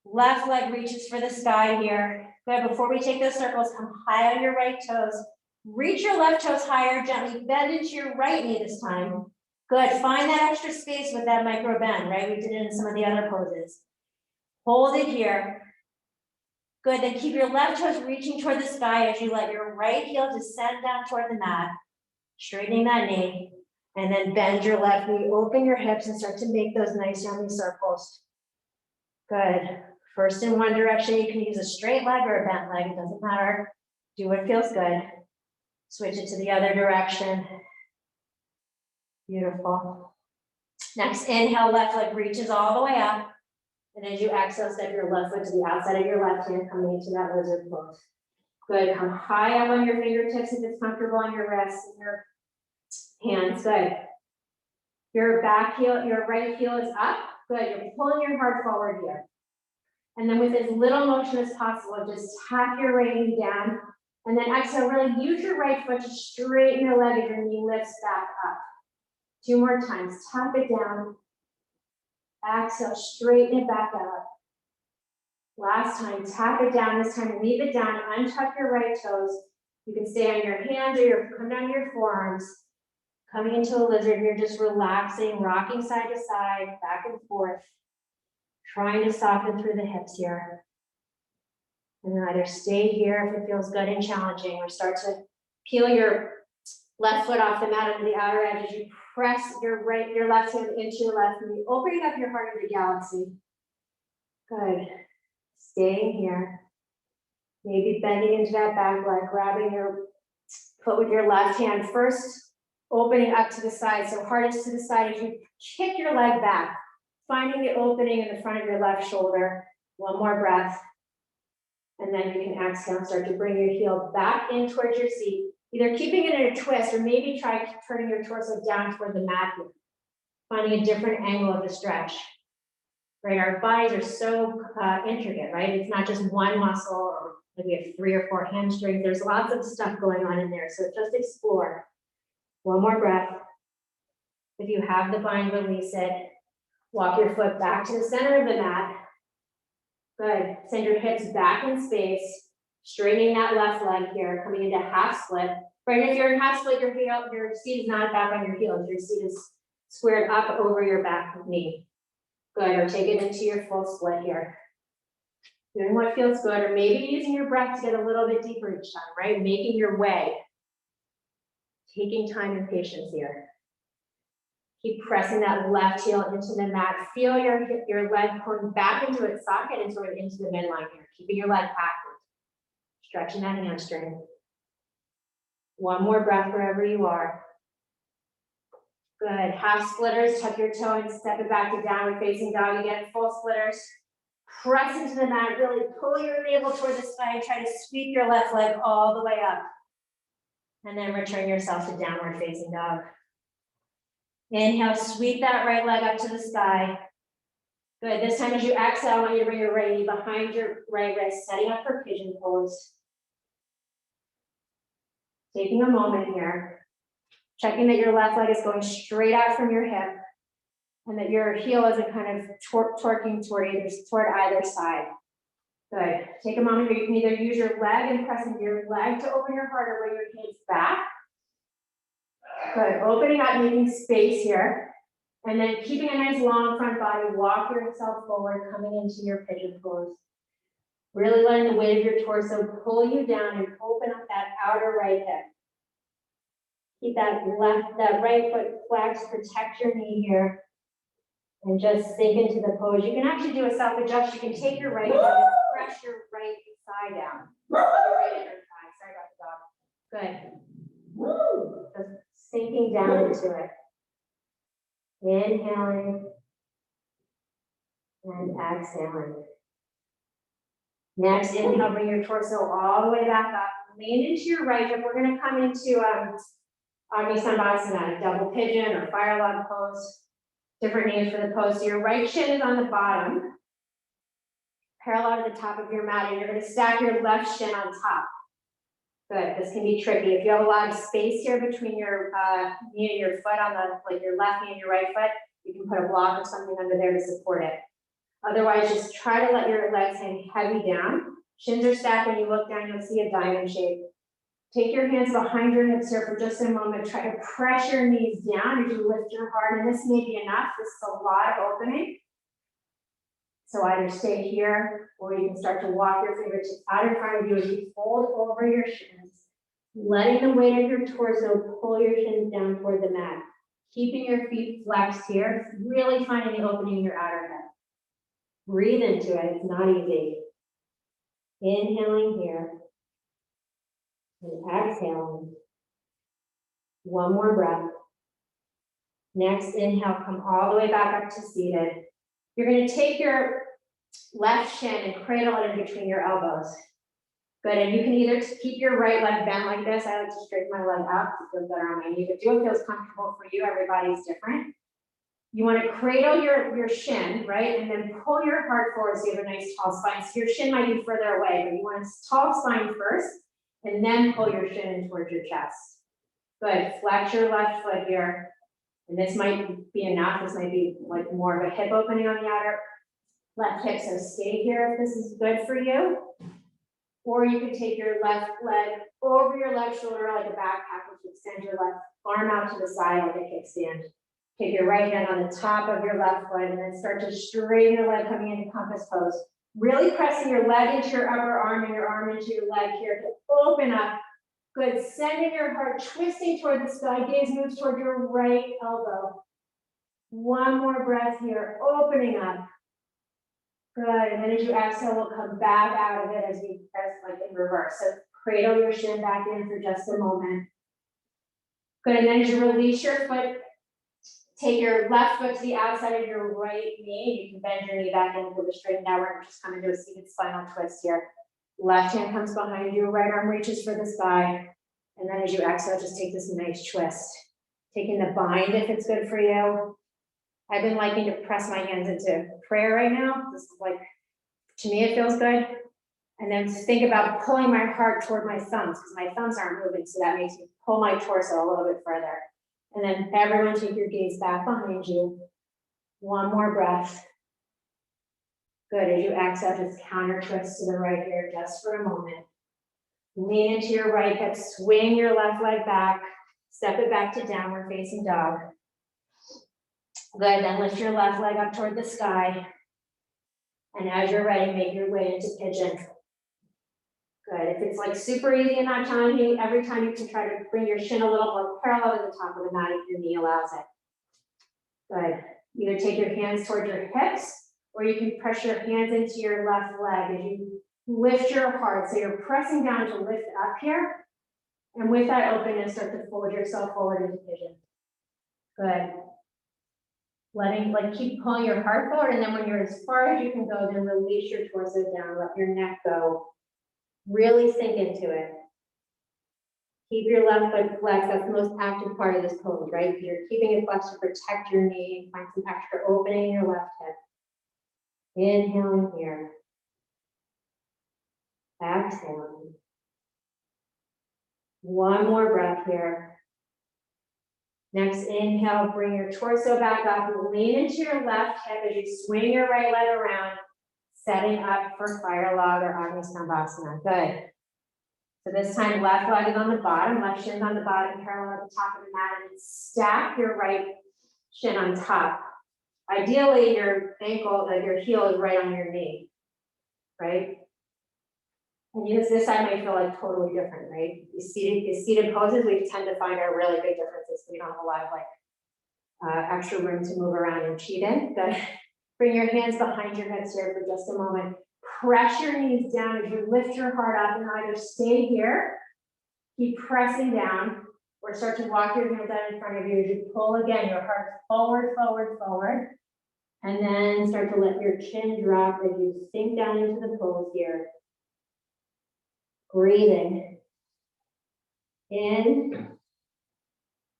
Left leg reaches for the sky here. Good, before we take those circles, come high on your right toes. Reach your left toes higher, gently bend into your right knee this time. Good, find that extra space with that micro bend, right? We did it in some of the other poses. Hold it here. Good, then keep your left toes reaching toward the sky as you let your right heel descend down toward the mat, straightening that knee, and then bend your left knee, open your hips and start to make those nice yummy circles. Good, first in one direction, you can use a straight leg or a bent leg, it doesn't matter. Do what feels good. Switch it to the other direction. Beautiful. Next, inhale, left leg reaches all the way up. And as you exhale, step your left foot to the outside of your left hand, coming into that lizard pose. Good, come high up on your fingertips if it's comfortable on your wrists and your hands, good. Your back heel, your right heel is up, good, you're pulling your heart forward here. And then with as little motion as possible, just tap your right knee down, and then exhale, really use your right foot to straighten your leg as your knee lifts back up. 2 more times, tap it down. Exhale, straighten it back up. Last time, tap it down. This time, leave it down. Untuck your right toes. You can stay on your hands or come down to your forearms. Coming into a lizard, you're just relaxing, rocking side to side, back and forth. Trying to soften through the hips here. And then either stay here if it feels good and challenging, or start to peel your left foot off the mat onto the outer edge as you press your left hand into your left knee, opening up your heart into galaxy. Good. Staying here. Maybe bending into that back leg, grabbing your foot with your left hand first, opening up to the side. So heart is to the side as you kick your leg back, finding the opening in the front of your left shoulder. One more breath. And then you can exhale and start to bring your heel back in towards your seat. Either keeping it in a twist or maybe try turning your torso down toward the mat here. Finding a different angle of the stretch. Right, our bodies are so intricate, right? It's not just one muscle, or maybe we have 3 or 4 hamstrings. There's lots of stuff going on in there. So just explore. One more breath. If you have the bind, release it. Walk your foot back to the center of the mat. Good. Send your hips back in space. Straightening that left leg here, coming into half split. Right, if you're in half split, your seat is not back on your heels. Your seat is squared up over your back knee. Good, or take it into your full split here. Doing what feels good, or maybe using your breath to get a little bit deeper each time, right? Making your way. Taking time and patience here. Keep pressing that left heel into the mat. Feel your leg pulling back into its socket and sort of into the midline here. Keeping your leg active. Stretching that hamstring. One more breath wherever you are. Good, half splitters, tuck your toe and step it back to downward facing dog again, full splitters. Press into the mat, really pull your navel toward the sky and try to sweep your left leg all the way up. And then return yourself to downward facing dog. Inhale, sweep that right leg up to the sky. Good, this time as you exhale, I want you to bring your right knee behind your right wrist, setting up for pigeon pose. Taking a moment here, checking that your left leg is going straight out from your hip and that your heel isn't kind of torquing toward either side. Good, take a moment here, you can either use your leg and press into your leg to open your heart or bring your hands back. Good, opening up, making space here. And then keeping a nice long front body, walk yourself forward, coming into your pigeon pose. Really letting the weight of your torso pull you down and open up that outer right hip. Keep that right foot flexed, protect your knee here. And just sink into the pose. You can actually do a self-adjust. You can take your right hand and press your right thigh down. Your right inner thigh. Sorry about the dog. Good. Woo! Just sinking down into it. Inhaling and exhaling. Next, inhale, bring your torso all the way back up. Lean into your right hip. We're going to come into Agni Sambhasana, double pigeon or fire log pose. Different names for the pose. So your right shin is on the bottom, parallel to the top of your mat, and you're going to stack your left shin on top. Good. This can be tricky. If you have a lot of space here between your knee and your foot on your left knee and your right foot, you can put a block or something under there to support it. Otherwise, just try to let your legs hang heavy down. Shins are stacked. When you look down, you'll see a diamond shape. Take your hands behind your hips here for just a moment. Try to press your knees down as you lift your heart. And this may be enough. This is a lot of opening. So either stay here or you can start to walk your fingertips out in front of you as you fold over your shins, letting the weight of your torso pull your shins down toward the mat. Keeping your feet flexed here, really finding the opening in your outer hip. Breathe into it. It's not easy. Inhaling here. And exhaling. One more breath. Next, inhale, come all the way back up to seated. You're going to take your left shin and cradle it in between your elbows. Good, and you can either keep your right leg bent like this. I like to straighten my leg up to feel better on my knee, but do what feels comfortable for you. Everybody's different. You want to cradle your shin, right? And then pull your heart forward so you have a nice tall spine. So your shin might be further away, but you want a tall spine first, and then pull your shin in towards your chest. Good, flex your left foot here. And this might be enough. This might be like more of a hip opening on the outer left hip. So stay here if this is good for you. Or you can take your left leg over your left shoulder like a backpack, which extend your left arm out to the side like a kickstand. Take your right hand on the top of your left foot and then start to straighten your leg coming into compass pose. Really pressing your leg into your upper arm and your arm into your leg here to open up. Good, sending your heart twisting toward the sky, gaze moves toward your right elbow. One more breath here, opening up. Good, and then as you exhale, we'll come back out of it as we press like in reverse. So cradle your shin back in for just a moment. Good, and then as you release your foot, take your left foot to the outside of your right knee. You can bend your knee back into the straightened out. We're just coming to a seated spinal twist here. Left hand comes behind you, right arm reaches for the sky. And then as you exhale, just take this nice twist. Taking the bind if it's good for you. I've been liking to press my hands into prayer right now. This is like, to me, it feels good. And then just think about pulling my heart toward my thumbs because my thumbs aren't moving. So that makes me pull my torso a little bit further. And then everyone take your gaze back behind you. One more breath. Good, as you exhale, just counter twist to the right here just for a moment. Lean into your right hip, swing your left leg back, step it back to downward facing dog. Good, then lift your left leg up toward the sky. And as you're ready, make your way into pigeon. Good, if it's like super easy and not challenging, every time you can try to bring your shin a little more parallel to the top of the mat if your knee allows it. Good, either take your hands toward your hips, or you can press your hands into your left leg as you lift your heart. So you're pressing down to lift up here. And with that openness, start to fold yourself forward into pigeon. Good. Letting, like, keep pulling your heart forward, and then when you're as far as you can go, then release your torso down, let your neck go. Really sink into it. Keep your left foot flexed, that's the most active part of this pose, right? Because you're keeping it flexed to protect your knee, find some extra opening in your left hip. Inhaling here. Exhaling. One more breath here. Next inhale, bring your torso back up, lean into your left hip as you swing your right leg around, setting up for fire log or Agni Stambhasana. Good. So this time, left leg is on the bottom, left shin's on the bottom, parallel at the top of the mat, and stack your right shin on top. Ideally, your ankle, like your heel is right on your knee, right? And this side may feel like totally different, right? These seated poses, we tend to find are really big differences. We don't have a lot of extra room to move around and cheat in. Good. Bring your hands behind your heads here for just a moment. Press your knees down as you lift your heart up, and either stay here, keep pressing down, or start to walk your hands out in front of you as you pull again, your heart forward, forward, forward. And then start to let your chin drop as you sink down into the pose here. Breathing in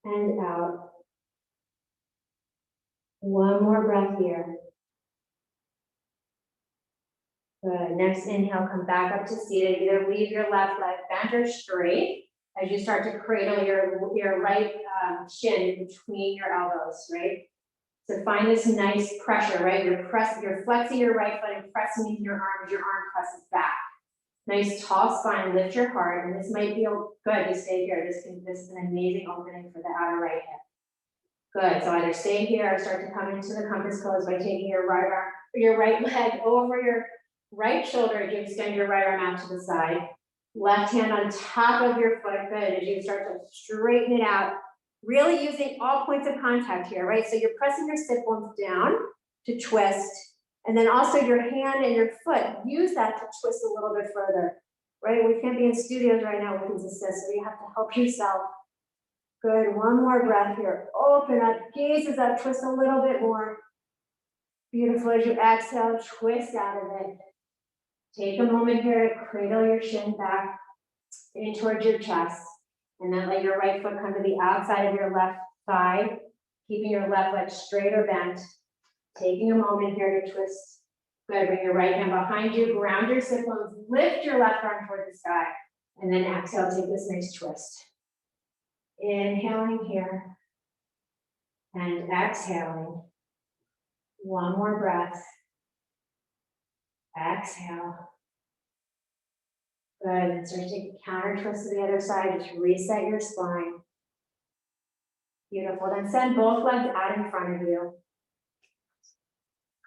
and out. One more breath here. Good. Next inhale, come back up to seated. Either leave your left leg bent or straight as you start to cradle your right shin between your elbows, right? So find this nice pressure, right? You're flexing your right foot and pressing into your arm as your arm presses back. Nice tall spine, lift your heart, and this might feel good to stay here. This is an amazing opening for the outer right hip. Good, so either stay here or start to come into the compass pose by taking your right arm, your right leg over your right shoulder as you extend your right arm out to the side. Left hand on top of your foot, good, as you start to straighten it out. Really using all points of contact here, right? So you're pressing your sit bones down to twist. And then also your hand and your foot, use that to twist a little bit further, right? We can't be in studios right now with these assists, so you have to help yourself. Good, one more breath here. Open up, gazes up, twist a little bit more. Beautiful, as you exhale, twist out of it. Take a moment here to cradle your shin back in towards your chest. And then let your right foot come to the outside of your left thigh, keeping your left leg straight or bent. Taking a moment here to twist. Good, bring your right hand behind you, ground your sit bones, lift your left arm toward the sky, and then exhale, take this nice twist. Inhaling here, and exhaling. One more breath. Exhale. Good, and start to take a counter twist to the other side, just reset your spine. Beautiful, then send both legs out in front of you.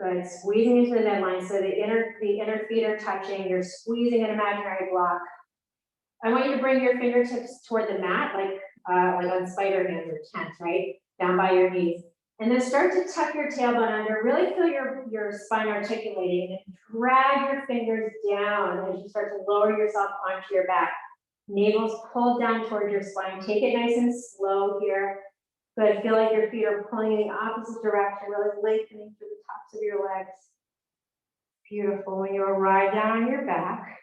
Good, squeezing into the midline, so the inner feet are touching, you're squeezing an imaginary block. I want you to bring your fingertips toward the mat, like on spider hands or tent, right? Down by your knees. And then start to tuck your tailbone under, really feel your spine articulating, and drag your fingers down as you start to lower yourself onto your back. Navel's pulled down toward your spine. Take it nice and slow here. Good, feel like your feet are pulling in the opposite direction, really lengthening through the tops of your legs. Beautiful, when you arrive down on your back.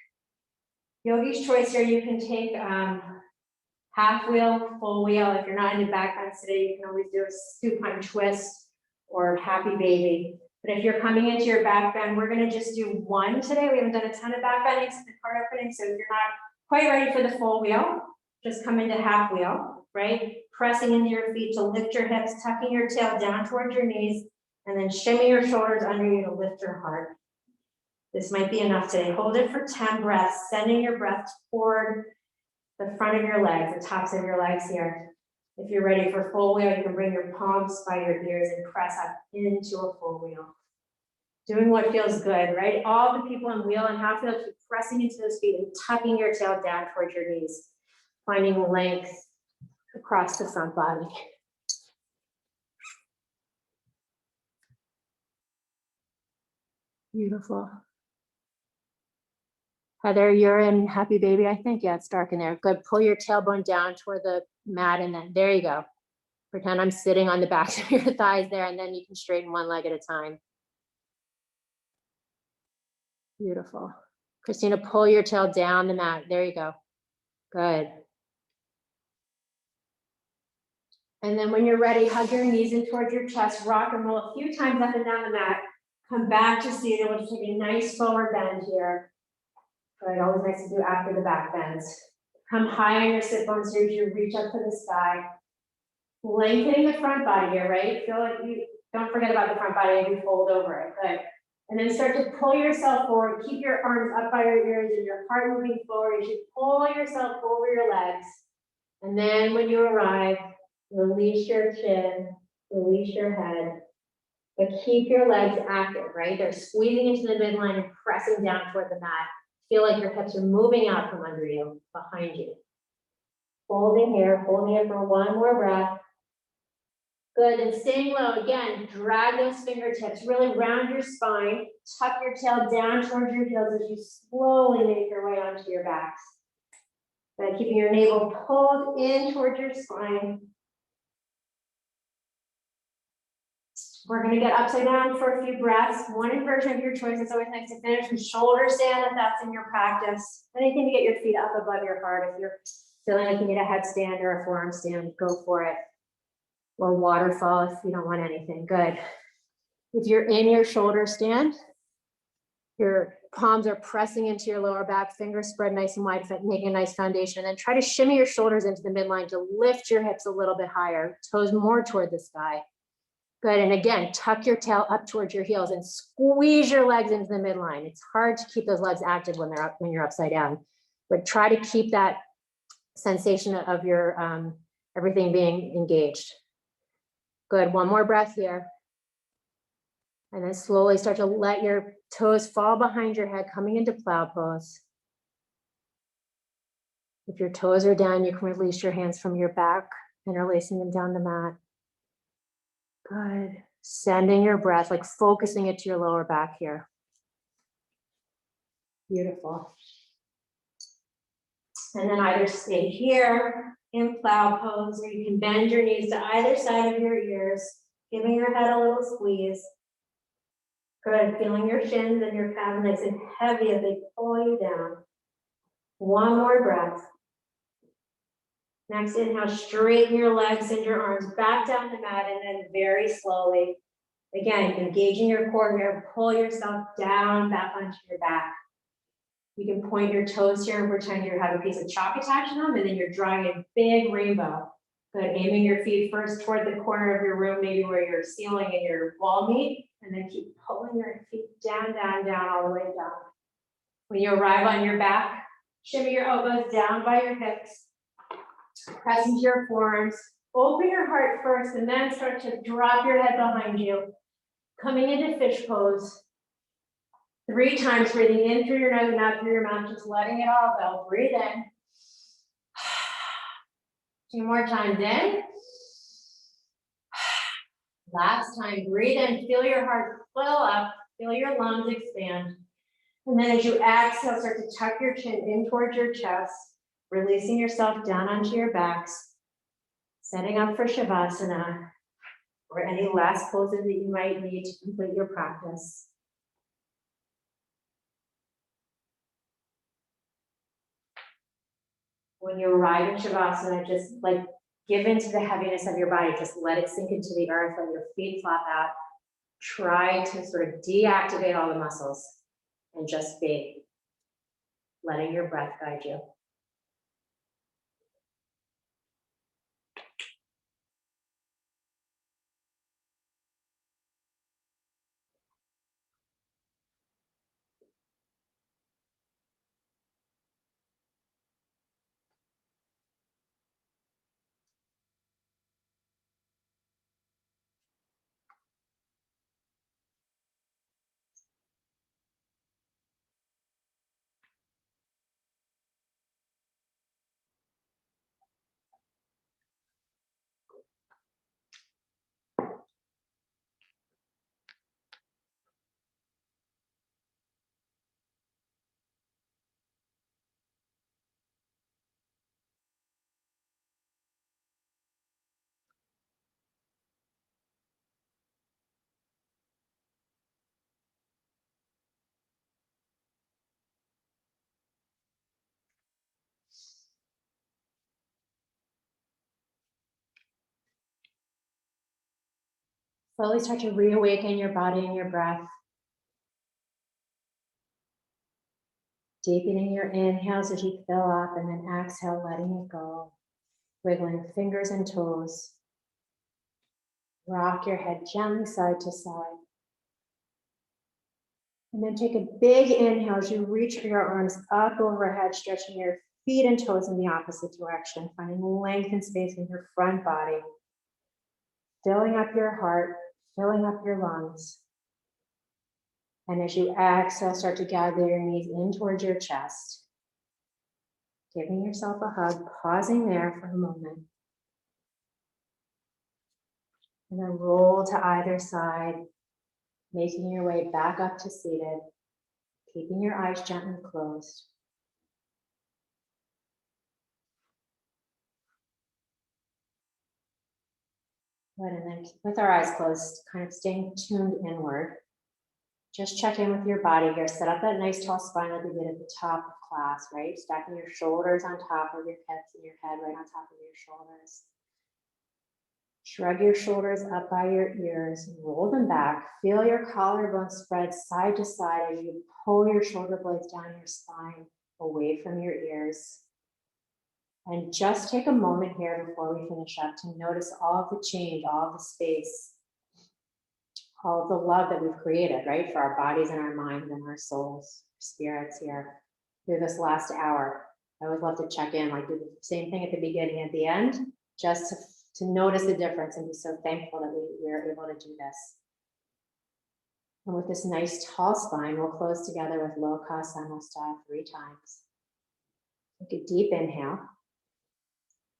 Yogi's choice here, you can take half wheel, full wheel. If you're not in the back bends today, you can always do a supine twist or happy baby. But if you're coming into your back bend, we're gonna just do one today. We haven't done a ton of back bendings and part opening, so if you're not quite ready for the full wheel, just come into half wheel, right? Pressing into your feet to lift your hips, tucking your tail down towards your knees, and then shimmy your shoulders under you to lift your heart. This might be enough today. Hold it for 10 breaths, sending your breath toward the front of your legs, the tops of your legs here. If you're ready for full wheel, you can bring your palms by your ears and press up into a full wheel. Doing what feels good, right? All the people in wheel and half wheel, keep pressing into those feet and tucking your tail down towards your knees, finding length across the front body. Beautiful. Heather, you're in happy baby, I think. Yeah, it's dark in there. Good. Pull your tailbone down toward the mat, and then there you go. Pretend I'm sitting on the backs of your thighs there, and then you can straighten one leg at a time. Beautiful. Christina, pull your tail down the mat. There you go. Good. And then when you're ready, hug your knees in towards your chest, rock and roll a few times up and down the mat. Come back to seated. We'll just take a nice forward bend here. Good, always nice to do after the back bends. Come high on your sit bones here as you reach up to the sky. Lengthening the front body here, right? Feel like you, don't forget about the front body as you fold over it, good. And then start to pull yourself forward. Keep your arms up by your ears and your heart moving forward as you pull yourself over your legs. And then when you arrive, release your chin, release your head, but keep your legs active, right? They're squeezing into the midline and pressing down toward the mat. Feel like your hips are moving out from under you, behind you. Holding here for one more breath. Good, and staying low, again, drag those fingertips, really round your spine, tuck your tail down towards your heels as you slowly make your way onto your backs. Good, keeping your navel pulled in towards your spine. We're gonna get upside down for a few breaths. One inversion of your choice. It's always nice to finish with shoulder stand if that's in your practice. Anything to get your feet up above your heart. If you're feeling like you need a headstand or a forearm stand, go for it. Or waterfall if you don't want anything. Good. If you're in your shoulder stand, your palms are pressing into your lower back, fingers spread nice and wide, making a nice foundation. And then try to shimmy your shoulders into the midline to lift your hips a little bit higher, toes more toward the sky. Good, and again, tuck your tail up towards your heels and squeeze your legs into the midline. It's hard to keep those legs active when they're up, when you're upside down, but try to keep that sensation of your everything being engaged. Good, one more breath here. And then slowly start to let your toes fall behind your head, coming into plow pose. If your toes are down, you can release your hands from your back, interlacing them down the mat. Good. Sending your breath, like focusing it to your lower back here. Beautiful. And then either stay here in plow pose, or you can bend your knees to either side of your ears, giving your head a little squeeze. Good, feeling your shins and your calves nice and heavy as they pull you down. One more breath. Next inhale, straighten your legs and your arms back down the mat, and then very slowly, again, engaging your core here, pull yourself down back onto your back. You can point your toes here and pretend you have a piece of chalk attached to them, and then you're drawing a big rainbow. Good, aiming your feet first toward the corner of your room, maybe where your ceiling and your wall meet, and then keep pulling your feet down, down, down, all the way down. When you arrive on your back, shimmy your elbows down by your hips, press into your forearms, open your heart first, and then start to drop your head behind you. Coming into fish pose. 3 times, breathing in through your nose and out through your mouth, just letting it all go. Breathe in. 2 more times in. Last time, breathe in, feel your heart fill up, feel your lungs expand. And then as you exhale, start to tuck your chin in towards your chest, releasing yourself down onto your backs, setting up for Shavasana, or any last poses that you might need to complete your practice. When you arrive in Shavasana, just like give into the heaviness of your body, just let it sink into the earth, let your feet flop out. Try to sort of deactivate all the muscles and just be, letting your breath guide you. Slowly start to reawaken your body and your breath. Deepening your inhales as you fill up, and then exhale, letting it go. Wiggling fingers and toes. Rock your head gently side to side. And then take a big inhale as you reach your arms up overhead, stretching your feet and toes in the opposite direction, finding length and space in your front body. Filling up your heart, filling up your lungs. And as you exhale, start to gather your knees in towards your chest. Giving yourself a hug, pausing there for a moment. And then roll to either side, making your way back up to seated, keeping your eyes gently closed. Good, and then with our eyes closed, kind of staying tuned inward. Just check in with your body here. Set up that nice tall spine like we did at the top of class, right? Stacking your shoulders on top of your hips and your head right on top of your shoulders. Shrug your shoulders up by your ears, roll them back. Feel your collarbone spread side to side as you pull your shoulder blades down your spine, away from your ears. And just take a moment here before we finish up to notice all of the change, all of the space, all of the love that we've created, right? For our bodies and our minds and our souls, spirits here through this last hour. I always love to check in, like do the same thing at the beginning, at the end, just to notice the difference and be so thankful that we are able to do this. And with this nice tall spine, we'll close together with Loka Samasta 3 times. Take a deep inhale.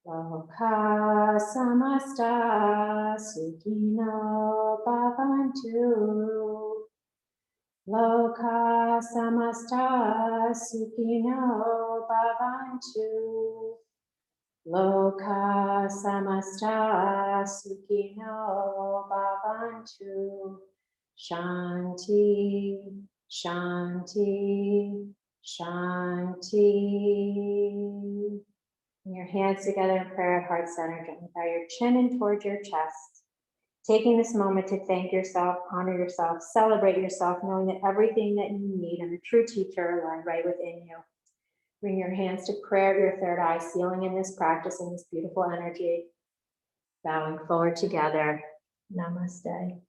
Loka Samasta Sukhino Bhavantu. Loka Samasta Sukhino Bhavantu. Loka Samasta Sukhino Bhavantu. Shanti, Shanti, Shanti. Bring your hands together in prayer at heart center. Gently bow your chin in towards your chest. Taking this moment to thank yourself, honor yourself, celebrate yourself, knowing that everything that you need and the true teacher lie right within you. Bring your hands to prayer at your third eye, sealing in this practice and this beautiful energy. Bowing forward together. Namaste.